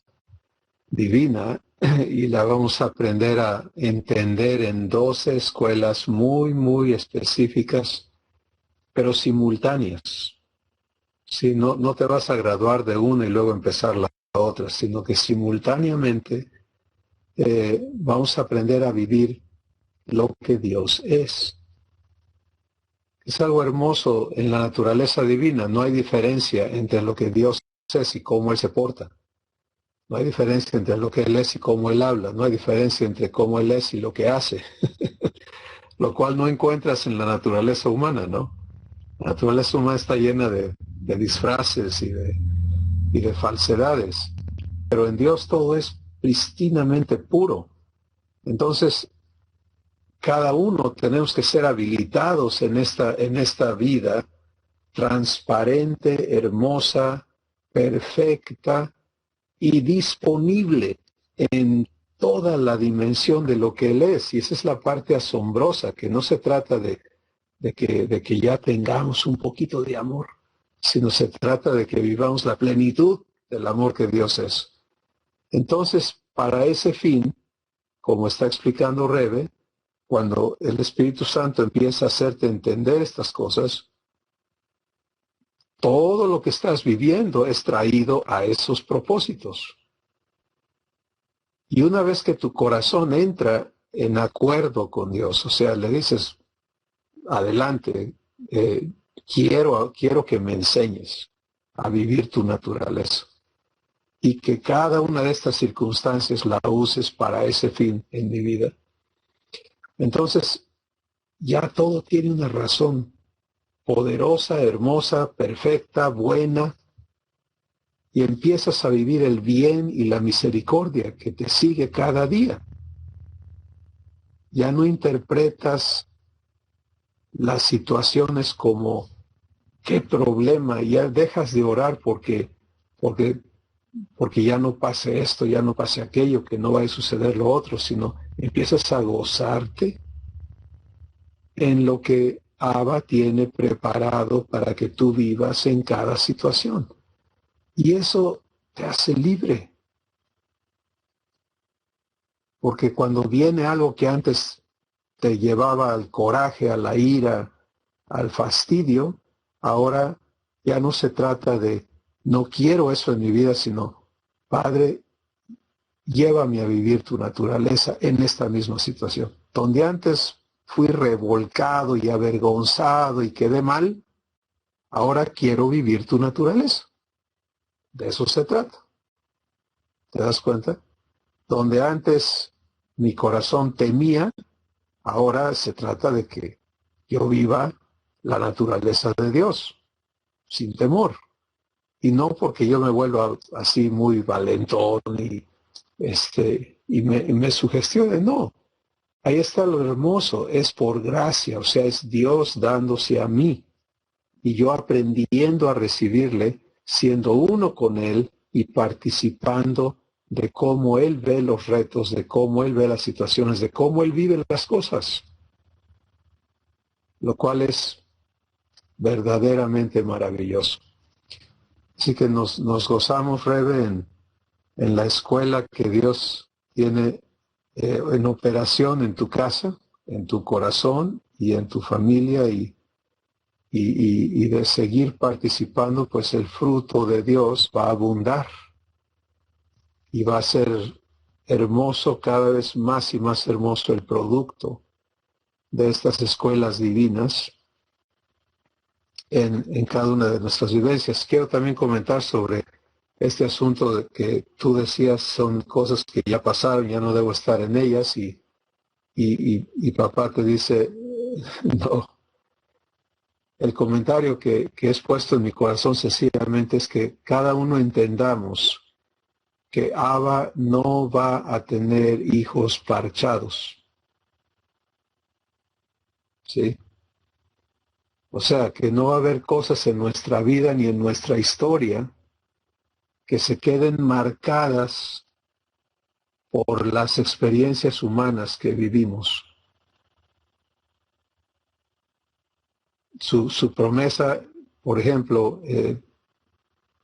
divina y la vamos a aprender a entender en 12 escuelas muy, muy específicas, pero simultáneas. Sí, no te vas a graduar de una y luego empezar la otra, sino que simultáneamente vamos a aprender a vivir lo que Dios es. Es algo hermoso en la naturaleza divina. No hay diferencia entre lo que Dios es y cómo Él se porta. No hay diferencia entre lo que Él es y cómo Él habla. No hay diferencia entre cómo Él es y lo que hace. Lo cual no encuentras en la naturaleza humana, ¿no? La naturaleza humana está llena de disfraces y de falsedades. Pero en Dios todo es pristinamente puro. Entonces, cada uno tenemos que ser habilitados en esta vida transparente, hermosa, perfecta y disponible en toda la dimensión de lo que Él es. Y esa es la parte asombrosa, que no se trata de que ya tengamos un poquito de amor, sino se trata de que vivamos la plenitud del amor que Dios es. Entonces, para ese fin, como está explicando Rebe, cuando el Espíritu Santo empieza a hacerte entender estas cosas, todo lo que estás viviendo es traído a esos propósitos. Y una vez que tu corazón entra en acuerdo con Dios, o sea, le dices, adelante, quiero que me enseñes a vivir tu naturaleza y que cada una de estas circunstancias la uses para ese fin en mi vida. Entonces, ya todo tiene una razón poderosa, hermosa, perfecta, buena, y empiezas a vivir el bien y la misericordia que te sigue cada día. Ya no interpretas las situaciones como qué problema, ya dejas de orar porque ya no pase esto, ya no pase aquello, que no va a suceder lo otro, sino empiezas a gozarte en lo que Abba tiene preparado para que tú vivas en cada situación. Y eso te hace libre. Porque cuando viene algo que antes te llevaba al coraje, a la ira, al fastidio, ahora ya no se trata de no quiero eso en mi vida, sino Padre, llévame a vivir tu naturaleza en esta misma situación. Donde antes fui revolcado y avergonzado y quedé mal, ahora quiero vivir tu naturaleza. De eso se trata. ¿Te das cuenta? Donde antes mi corazón temía, ahora se trata de que yo viva la naturaleza de Dios, sin temor. Y no porque yo me vuelva así muy valentón y me sugestione, no. Ahí está lo hermoso, es por gracia, o sea, es Dios dándose a mí y yo aprendiendo a recibirle, siendo uno con Él y participando de cómo Él ve los retos, de cómo Él ve las situaciones, de cómo Él vive las cosas, lo cual es verdaderamente maravilloso. Así que nos gozamos, Rebe, en la escuela que Dios tiene en operación en tu casa, en tu corazón y en tu familia, y de seguir participando, pues el fruto de Dios va a abundar y va a ser hermoso, cada vez más y más hermoso el producto de estas escuelas divinas en cada una de nuestras vivencias. Quiero también comentar sobre este asunto de que tú decías son cosas que ya pasaron, ya no debo estar en ellas, y papá te dice, no. El comentario que es puesto en mi corazón sencillamente es que cada uno entendamos que Abba no va a tener hijos parchados, ¿sí? O sea, que no va a haber cosas en nuestra vida ni en nuestra historia que se queden marcadas por las experiencias humanas que vivimos. Su promesa, por ejemplo,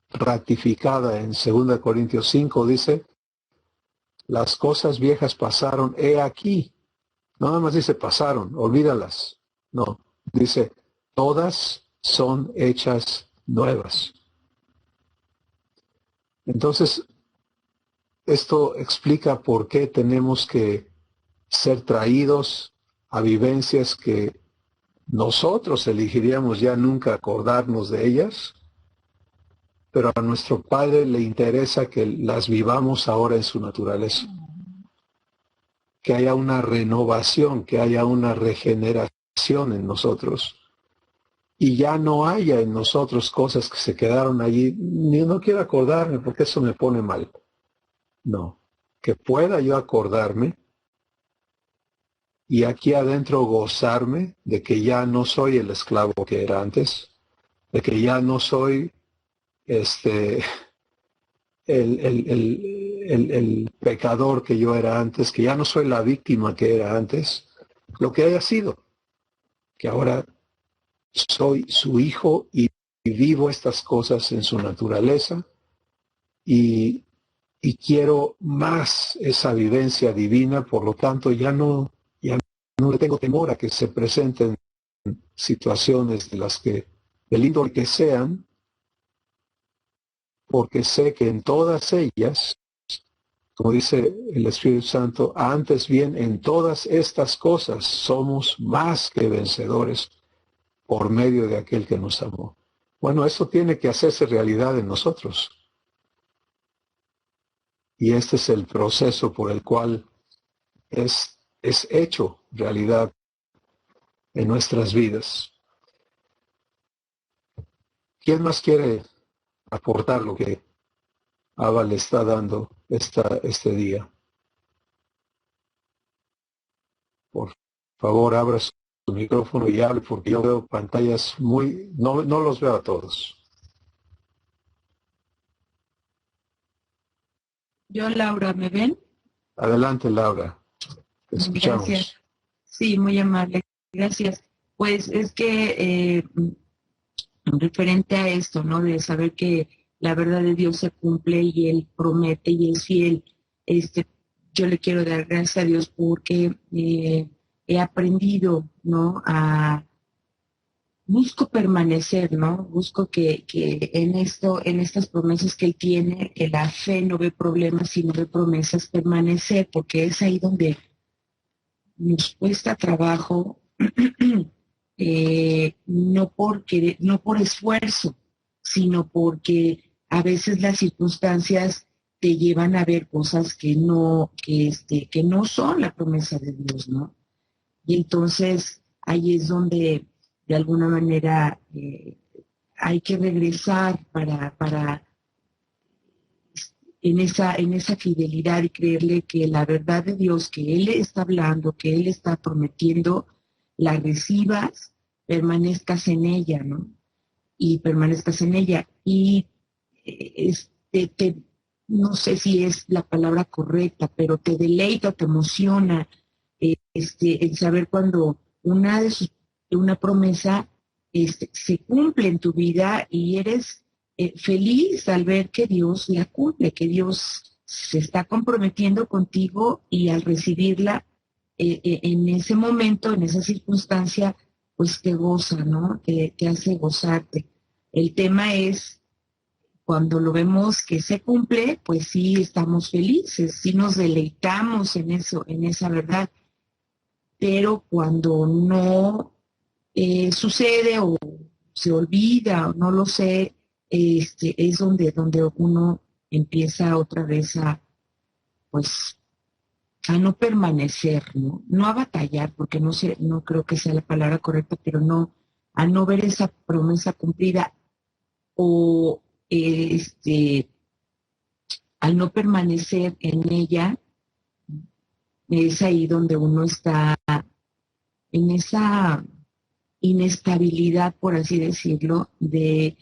ratificada en 2 Corintios 5, dice, las cosas viejas pasaron, he aquí. No nada más dice pasaron, olvídalas. No, dice, todas son hechas nuevas. Entonces, esto explica por qué tenemos que ser traídos a vivencias que nosotros elegiríamos ya nunca acordarnos de ellas, pero a nuestro Padre le interesa que las vivamos ahora en su naturaleza. Que haya una renovación, que haya una regeneración en nosotros. Y ya no haya en nosotros cosas que se quedaron allí. No quiero acordarme porque eso me pone mal. No, que pueda yo acordarme y aquí adentro gozarme de que ya no soy el esclavo que era antes, de que ya no soy el pecador que yo era antes, que ya no soy la víctima que era antes, lo que haya sido, que ahora soy su hijo y vivo estas cosas en su naturaleza y quiero más esa vivencia divina, por lo tanto ya no le tengo temor a que se presenten situaciones de las que, del índole que sean, porque sé que en todas ellas, como dice el Espíritu Santo, antes bien en todas estas cosas somos más que vencedores por medio de aquel que nos amó. Bueno, eso tiene que hacerse realidad en nosotros. Y este es el proceso por el cual es hecho realidad en nuestras vidas. ¿Quién más quiere aportar lo que Abba le está dando este día? Por favor, abra su micrófono y hable, porque yo veo pantallas no los veo a todos. Yo, Laura, ¿me ven? Adelante, Laura. Te escuchamos. Gracias. Sí, muy amable. Gracias. Pues es que referente a esto, ¿no? De saber que la verdad de Dios se cumple y Él promete y es fiel. Yo le quiero dar gracias a Dios porque he aprendido, ¿no? Busco permanecer, ¿no? Busco que en estas promesas que Él tiene, que la fe no ve problemas, sino ve promesas, permanecer, porque es ahí donde nos cuesta trabajo, no por esfuerzo, sino porque a veces las circunstancias te llevan a ver cosas que no son la promesa de Dios, ¿no? Y entonces ahí es donde de alguna manera hay que regresar para en esa fidelidad y creerle que la verdad de Dios que Él está hablando, que Él está prometiendo, la recibas, permanezcas en ella, ¿no? Y permanezcas en ella. Y no sé si es la palabra correcta, pero te deleita, te emociona el saber cuando una promesa se cumple en tu vida y eres feliz al ver que Dios la cumple, que Dios se está comprometiendo contigo y al recibirla en ese momento, en esa circunstancia, pues te goza, ¿no? Te hace gozarte. El tema es, cuando lo vemos que se cumple, pues sí estamos felices, sí nos deleitamos en eso, en esa verdad. Pero cuando no sucede o se olvida o no lo sé, es donde uno empieza otra vez pues, a no permanecer, ¿no? No a batallar, porque no sé, no creo que sea la palabra correcta, pero no, a no ver esa promesa cumplida o al no permanecer en ella, es ahí donde uno está en esa inestabilidad, por así decirlo, de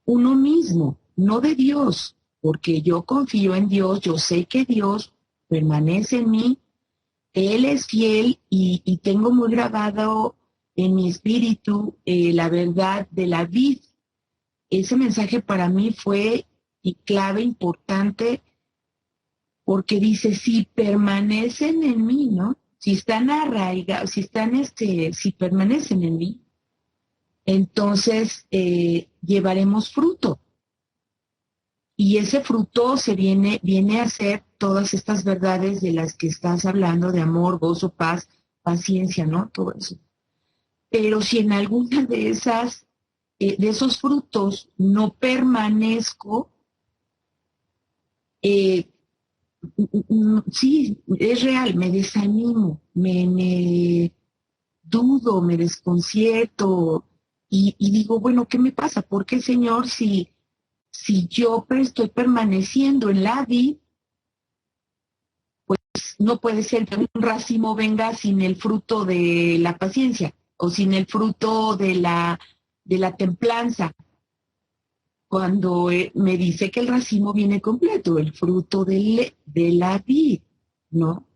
uno mismo, no de Dios, porque yo confío en Dios, yo sé que Dios permanece en mí, Él es fiel y tengo muy grabado en mi espíritu la verdad de la vid. Ese mensaje para mí fue y clave, importante, porque dice, si permanecen en mí, ¿no? Si están arraigados, si permanecen en mí, entonces llevaremos fruto. Y ese fruto viene a ser todas estas verdades de las que estás hablando, de amor, gozo, paz, paciencia, ¿no? Todo eso. Pero si en alguna de esos frutos no permanezco, sí, es real, me desanimo, me dudo, me desconcierto y digo, bueno, ¿qué me pasa? ¿Por qué, Señor, si yo estoy permaneciendo en la vid, pues no puede ser que un racimo venga sin el fruto de la paciencia o sin el fruto de la templanza? Cuando me dice que el racimo viene completo, el fruto de la vid, ¿no?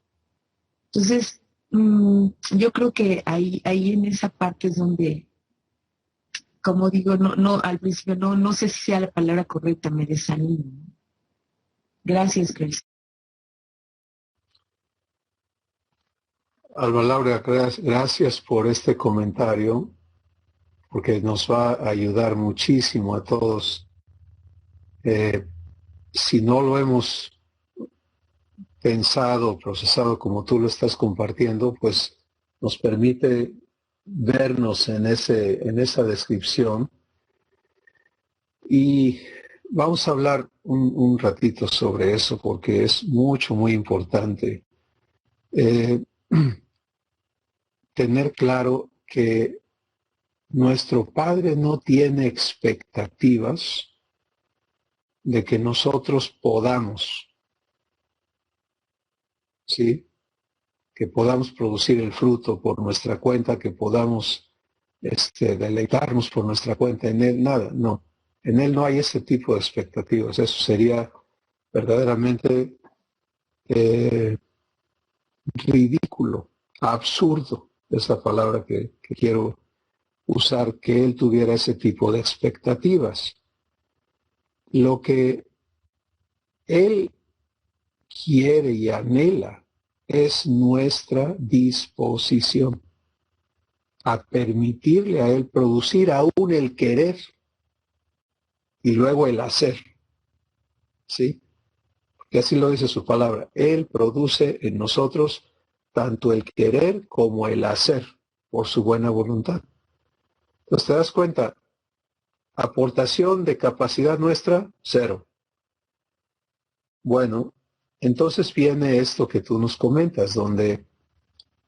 Entonces, yo creo que ahí en esa parte es donde, como digo, no, al principio no sé si sea la palabra correcta, me desanimo. Gracias, Cris. Alba Laura, gracias por este comentario, porque nos va a ayudar muchísimo a todos. Si no lo hemos pensado, procesado como tú lo estás compartiendo, pues nos permite vernos en esa descripción. Y vamos a hablar un ratito sobre eso, porque es muy importante tener claro que nuestro Padre no tiene expectativas de que nosotros podamos, ¿sí? Que podamos producir el fruto por nuestra cuenta, que podamos deleitarnos por nuestra cuenta. En Él nada, no. En Él no hay ese tipo de expectativas. Eso sería verdaderamente ridículo, absurdo, esa palabra que quiero usar, que Él tuviera ese tipo de expectativas. Lo que Él quiere y anhela es nuestra disposición a permitirle a Él producir aún el querer y luego el hacer. ¿Sí? Porque así lo dice su palabra. Él produce en nosotros tanto el querer como el hacer por su buena voluntad. Entonces te das cuenta, aportación de capacidad nuestra, cero. Bueno, entonces viene esto que tú nos comentas, donde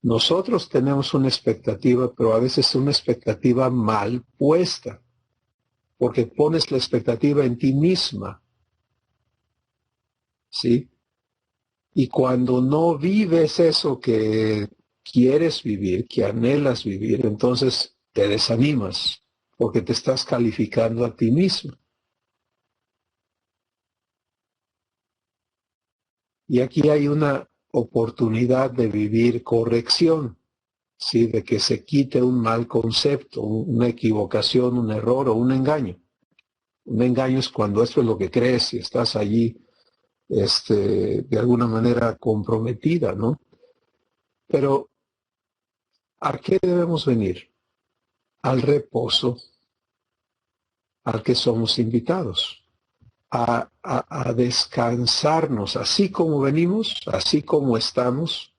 nosotros tenemos una expectativa, pero a veces una expectativa mal puesta, porque pones la expectativa en ti misma, ¿sí? Y cuando no vives eso que quieres vivir, que anhelas vivir, entonces te desanimas, porque te estás calificando a ti mismo. Y aquí hay una oportunidad de vivir corrección, ¿sí? De que se quite un mal concepto, una equivocación, un error o un engaño. Un engaño es cuando esto es lo que crees y estás allí de alguna manera comprometida, ¿no? Pero ¿a qué debemos venir? Al reposo al que somos invitados, a descansarnos, así como venimos, así como estamos,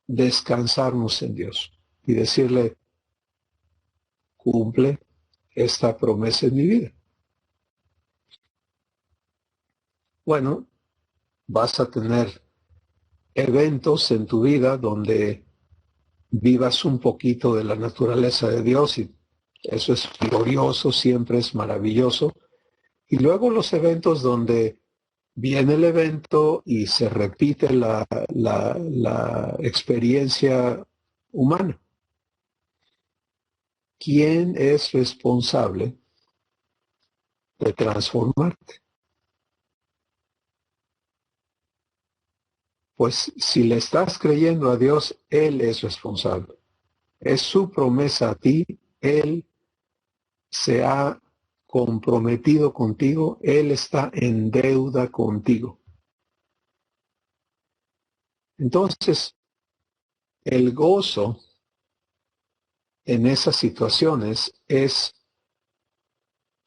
descansarnos en Dios y decirle, cumple esta promesa en mi vida. Bueno, vas a tener eventos en tu vida donde vivas un poquito de la naturaleza de Dios y eso es glorioso, siempre es maravilloso. Y luego los eventos donde viene el evento y se repite la experiencia humana. ¿Quién es responsable de transformarte? Pues si le estás creyendo a Dios, Él es responsable. Es su promesa a ti, Él se ha comprometido contigo, Él está en deuda contigo. Entonces, el gozo en esas situaciones es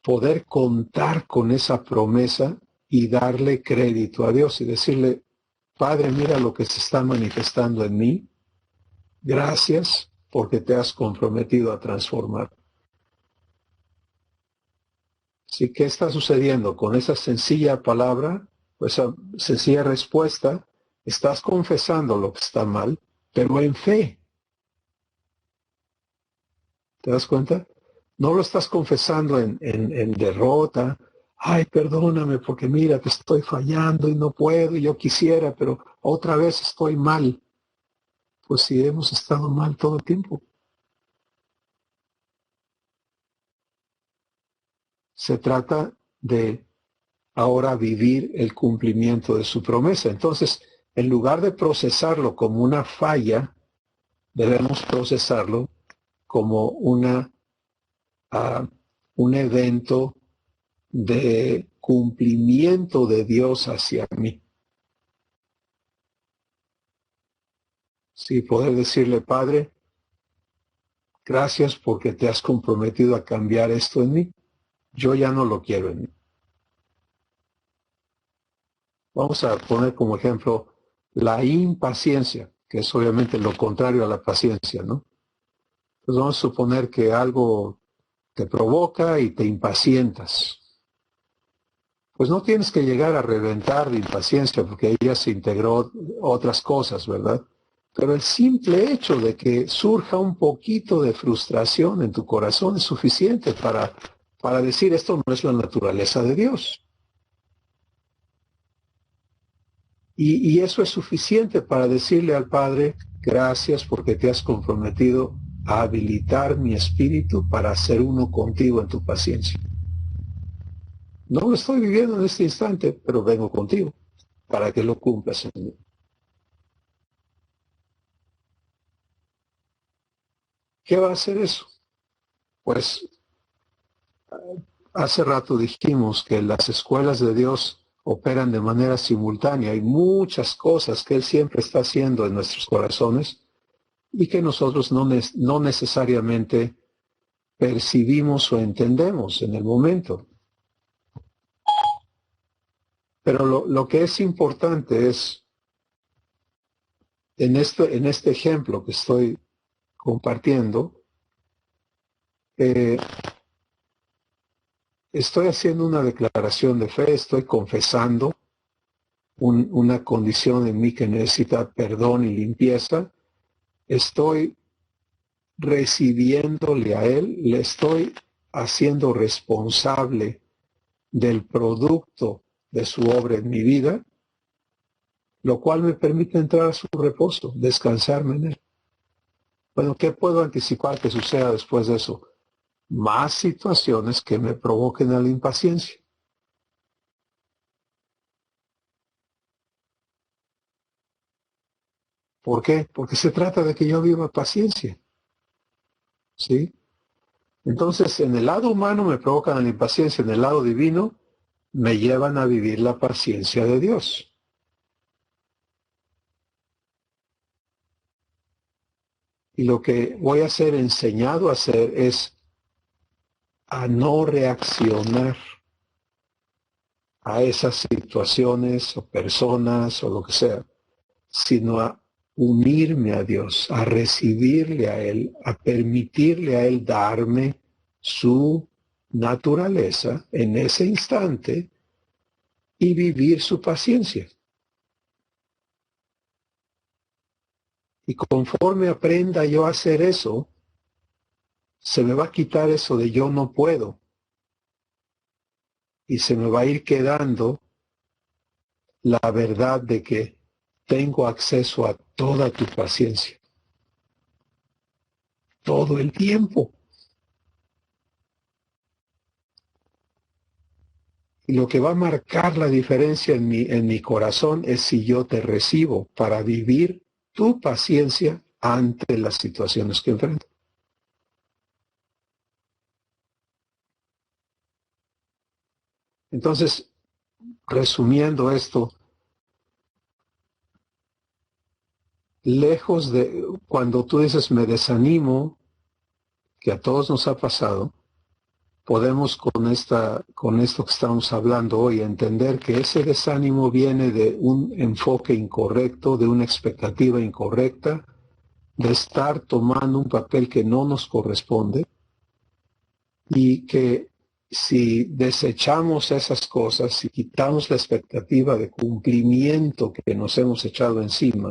poder contar con esa promesa y darle crédito a Dios y decirle, Padre, mira lo que se está manifestando en mí. Gracias porque te has comprometido a transformar. ¿Sí? ¿Qué está sucediendo con esa sencilla palabra, esa sencilla respuesta? Estás confesando lo que está mal, pero en fe. ¿Te das cuenta? No lo estás confesando en derrota. Ay, perdóname porque mira, te estoy fallando y no puedo y yo quisiera, pero otra vez estoy mal. Pues sí, hemos estado mal todo el tiempo. Se trata de ahora vivir el cumplimiento de su promesa. Entonces, en lugar de procesarlo como una falla, debemos procesarlo como un evento de cumplimiento de Dios hacia mí. Sí, poder decirle, Padre, gracias porque te has comprometido a cambiar esto en mí. Yo ya no lo quiero en mí. Vamos a poner como ejemplo la impaciencia, que es obviamente lo contrario a la paciencia, ¿no? Entonces vamos a suponer que algo te provoca y te impacientas. Pues no tienes que llegar a reventar de impaciencia porque ahí ya se integró otras cosas, ¿verdad? Pero el simple hecho de que surja un poquito de frustración en tu corazón es suficiente para decir esto no es la naturaleza de Dios. Y eso es suficiente para decirle al Padre, gracias porque te has comprometido a habilitar mi espíritu para hacer uno contigo en tu paciencia. No lo estoy viviendo en este instante, pero vengo contigo para que lo cumplas en mí. ¿Qué va a hacer eso? Pues hace rato dijimos que las escuelas de Dios operan de manera simultánea. Hay muchas cosas que Él siempre está haciendo en nuestros corazones y que nosotros no necesariamente percibimos o entendemos en el momento. Pero lo que es importante es, en este ejemplo que estoy compartiendo, estoy haciendo una declaración de fe, estoy confesando una condición en mí que necesita perdón y limpieza, estoy recibiéndole a Él, le estoy haciendo responsable del producto de su obra en mi vida, lo cual me permite entrar a su reposo, descansarme en Él. Bueno, ¿qué puedo anticipar que suceda después de eso? Más situaciones que me provoquen a la impaciencia. ¿Por qué? Porque se trata de que yo viva paciencia. ¿Sí? Entonces, en el lado humano me provocan la impaciencia, en el lado divino me llevan a vivir la paciencia de Dios. Y lo que voy a ser enseñado a hacer es a no reaccionar a esas situaciones o personas o lo que sea, sino a unirme a Dios, a recibirle a Él, a permitirle a Él darme su naturaleza en ese instante y vivir su paciencia. Y conforme aprenda yo a hacer eso, se me va a quitar eso de yo no puedo. Y se me va a ir quedando la verdad de que tengo acceso a toda tu paciencia. Todo el tiempo. Y lo que va a marcar la diferencia en mi corazón es si yo te recibo para vivir tu paciencia ante las situaciones que enfrento. Entonces, resumiendo esto, lejos de cuando tú dices me desanimo, que a todos nos ha pasado, podemos con esto que estamos hablando hoy entender que ese desánimo viene de un enfoque incorrecto, de una expectativa incorrecta, de estar tomando un papel que no nos corresponde y que si desechamos esas cosas, si quitamos la expectativa de cumplimiento que nos hemos echado encima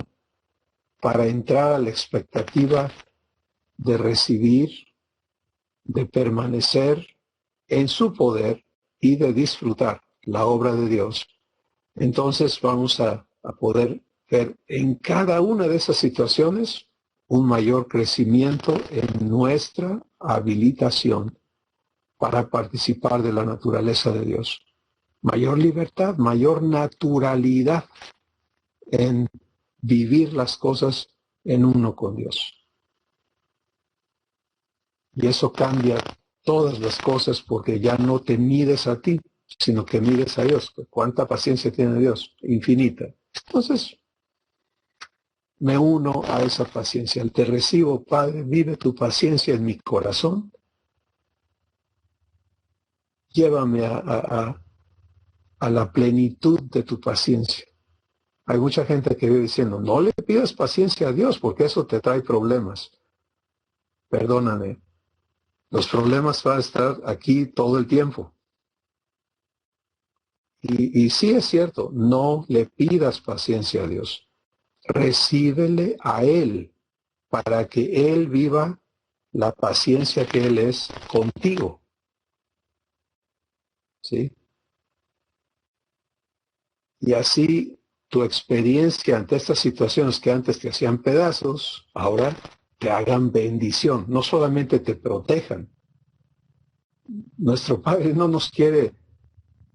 para entrar a la expectativa de recibir, de permanecer en su poder y de disfrutar la obra de Dios, entonces vamos a poder ver en cada una de esas situaciones un mayor crecimiento en nuestra habilitación para participar de la naturaleza de Dios. Mayor libertad, mayor naturalidad en vivir las cosas en uno con Dios. Y eso cambia todas las cosas porque ya no te mides a ti, sino que mides a Dios. ¿Cuánta paciencia tiene Dios? Infinita. Entonces, me uno a esa paciencia. Te recibo, Padre, vive tu paciencia en mi corazón. Llévame a la plenitud de tu paciencia. Hay mucha gente que vive diciendo, no le pidas paciencia a Dios porque eso te trae problemas. Perdóname, los problemas van a estar aquí todo el tiempo. Y sí es cierto, no le pidas paciencia a Dios. Recíbele a Él para que Él viva la paciencia que Él es contigo. ¿Sí? Y así tu experiencia ante estas situaciones que antes te hacían pedazos, ahora te hagan bendición, no solamente te protejan. Nuestro Padre no nos quiere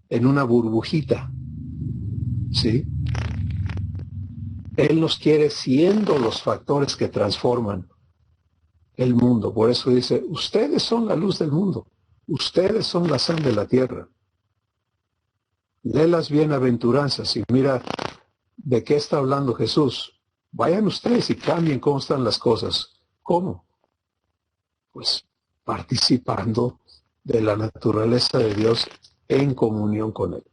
en una burbujita, ¿sí? Él nos quiere siendo los factores que transforman el mundo. Por eso dice, ustedes son la luz del mundo, ustedes son la sal de la tierra. Lee las bienaventuranzas y mira de qué está hablando Jesús. Vayan ustedes y cambien cómo están las cosas. ¿Cómo? Pues participando de la naturaleza de Dios en comunión con Él.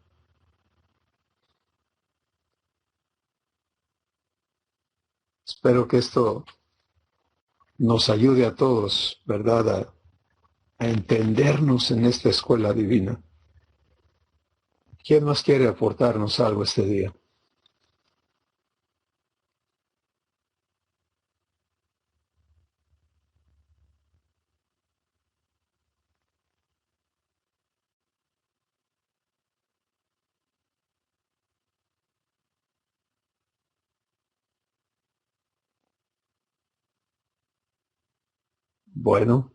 Espero que esto nos ayude a todos, ¿verdad?, a entendernos en esta escuela divina. ¿Quién más quiere aportarnos algo este día? Bueno.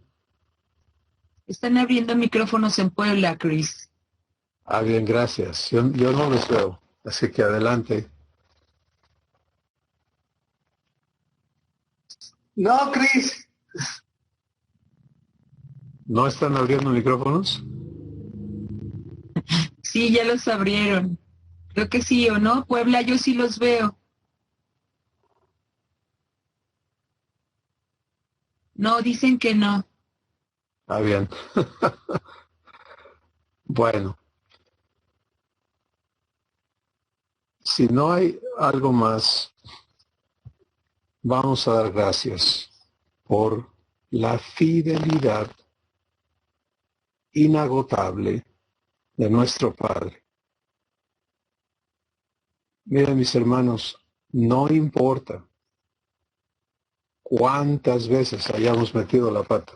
Están abriendo micrófonos en Puebla, Chris. Bien, gracias. Yo no los veo, así que adelante. No, Chris. ¿No están abriendo micrófonos? Sí, ya los abrieron. Creo que sí o no. Puebla, yo sí los veo. No, dicen que no. Ah, bien. Bueno, si no hay algo más, vamos a dar gracias por la fidelidad inagotable de nuestro Padre. Miren, mis hermanos, no importa cuántas veces hayamos metido la pata.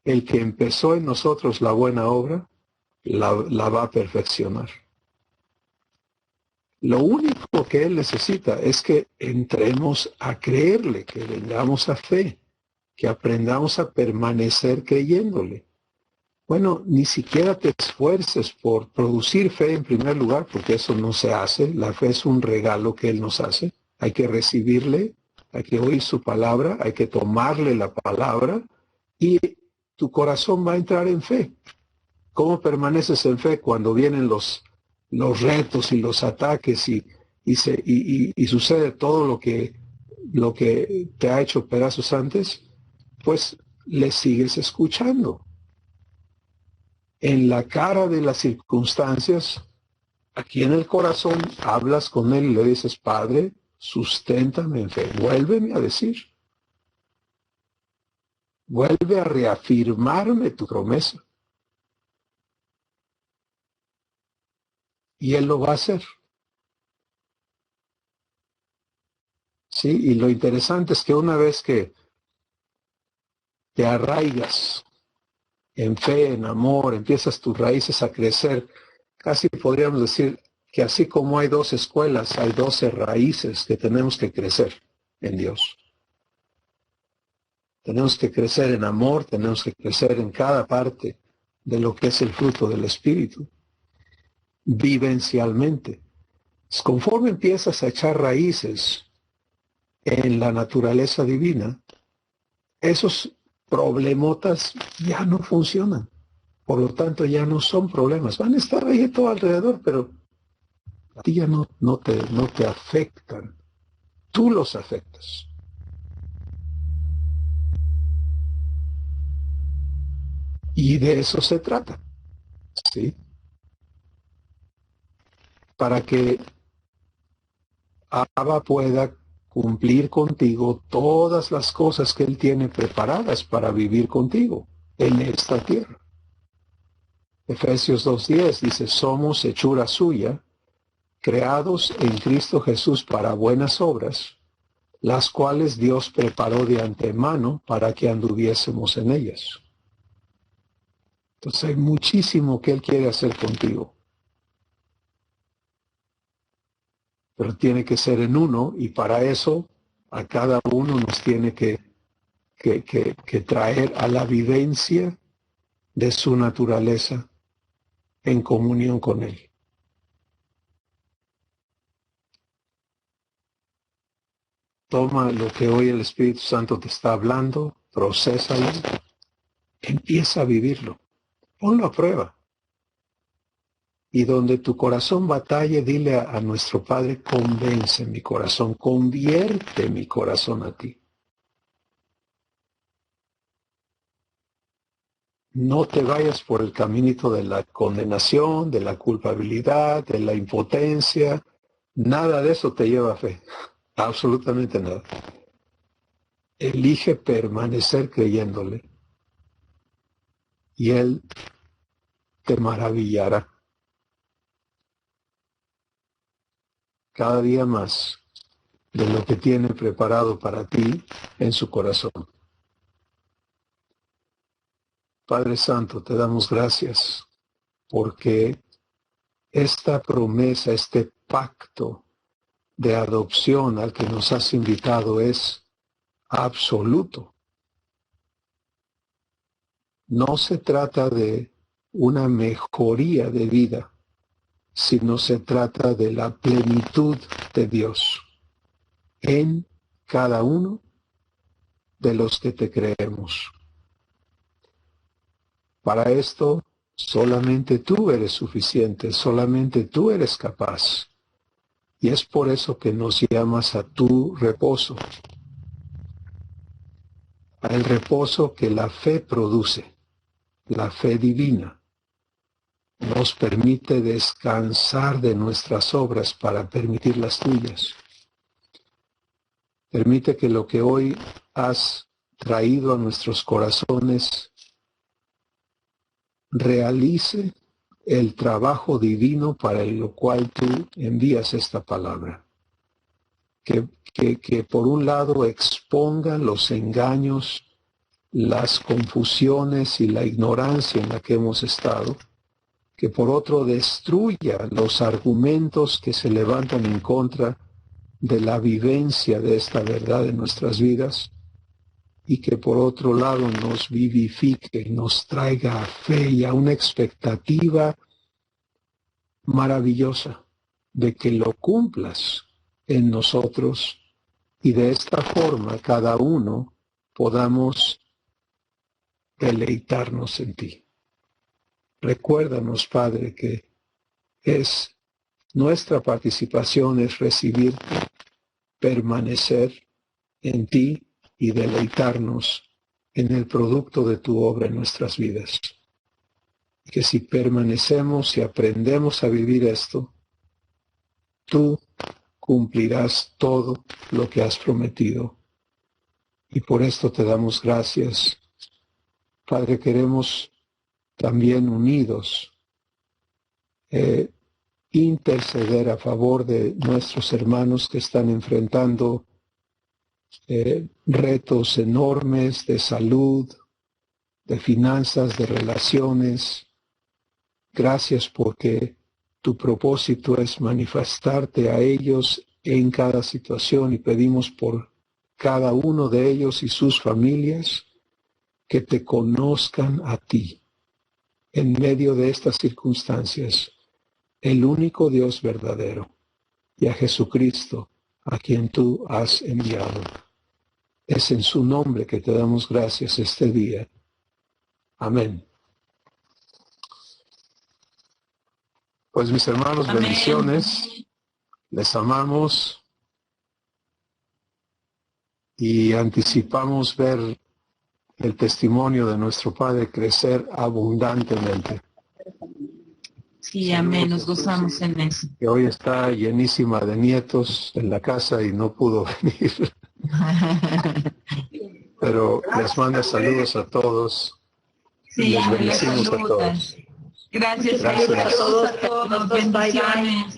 El que empezó en nosotros la buena obra, la va a perfeccionar. Lo único que Él necesita es que entremos a creerle, que vengamos a fe, que aprendamos a permanecer creyéndole. Bueno, ni siquiera te esfuerces por producir fe en primer lugar, porque eso no se hace. La fe es un regalo que Él nos hace. Hay que recibirle, hay que oír su palabra, hay que tomarle la palabra y tu corazón va a entrar en fe. ¿Cómo permaneces en fe cuando vienen los retos y los ataques y sucede todo lo que te ha hecho pedazos antes? Pues le sigues escuchando. En la cara de las circunstancias, aquí en el corazón, hablas con Él y le dices, Padre, susténtame en fe, vuélveme a decir, vuelve a reafirmarme tu promesa. Y Él lo va a hacer. ¿Sí? Y lo interesante es que una vez que te arraigas en fe, en amor, empiezas tus raíces a crecer, casi podríamos decir que así como hay 2 escuelas, hay 12 raíces que tenemos que crecer en Dios. Tenemos que crecer en amor, tenemos que crecer en cada parte de lo que es el fruto del Espíritu, vivencialmente. Conforme empiezas a echar raíces en la naturaleza divina, esos problemotas ya no funcionan. Por lo tanto, ya no son problemas. Van a estar ahí todo alrededor, pero a ti ya no te afectan. Tú los afectas. Y de eso se trata, ¿sí? Para que Abba pueda cumplir contigo todas las cosas que Él tiene preparadas para vivir contigo en esta tierra. Efesios 2:10 dice, somos hechura suya, creados en Cristo Jesús para buenas obras, las cuales Dios preparó de antemano para que anduviésemos en ellas. Entonces hay muchísimo que Él quiere hacer contigo. Pero tiene que ser en uno y para eso a cada uno nos tiene que traer a la vivencia de su naturaleza en comunión con Él. Toma lo que hoy el Espíritu Santo te está hablando, procésalo, empieza a vivirlo, ponlo a prueba. Y donde tu corazón batalle, dile a nuestro Padre, convence mi corazón, convierte mi corazón a ti. No te vayas por el caminito de la condenación, de la culpabilidad, de la impotencia. Nada de eso te lleva a fe. Absolutamente nada. Elige permanecer creyéndole y Él te maravillará cada día más de lo que tiene preparado para ti en su corazón. Padre Santo, te damos gracias porque esta promesa, este pacto de adopción al que nos has invitado es absoluto. No se trata de una mejoría de vida, sino se trata de la plenitud de Dios en cada uno de los que te creemos. Para esto Solamente tú eres suficiente, solamente tú eres capaz. Y es por eso que nos llamas a tu reposo, al reposo que la fe produce, la fe divina. Nos permite descansar de nuestras obras para permitir las tuyas. Permite que lo que hoy has traído a nuestros corazones realice el trabajo divino para el cual tú envías esta palabra. Que por un lado exponga los engaños, las confusiones y la ignorancia en la que hemos estado, que por otro destruya los argumentos que se levantan en contra de la vivencia de esta verdad en nuestras vidas, y que por otro lado nos vivifique, nos traiga a fe y a una expectativa maravillosa de que lo cumplas en nosotros y de esta forma cada uno podamos deleitarnos en ti. Recuérdanos, Padre, que nuestra participación es recibirte, permanecer en ti y deleitarnos en el producto de tu obra en nuestras vidas. Y que si permanecemos y aprendemos a vivir esto, tú cumplirás todo lo que has prometido. Y por esto te damos gracias. Padre, queremos también unidos interceder a favor de nuestros hermanos que están enfrentando retos enormes de salud, de finanzas, de relaciones. Gracias porque tu propósito es manifestarte a ellos en cada situación y pedimos por cada uno de ellos y sus familias que te conozcan a ti en medio de estas circunstancias, el único Dios verdadero, y a Jesucristo, a quien tú has enviado. Es en su nombre que te damos gracias este día. Amén. Pues mis hermanos, amén. Bendiciones. Les amamos y anticipamos ver el testimonio de nuestro Padre crecer abundantemente. Sí, amén, nos gozamos en eso. Que hoy está llenísima de nietos en la casa y no pudo venir. Pero les manda saludos a todos. Sí, les bendecimos a todos. Gracias a todos. Bendiciones.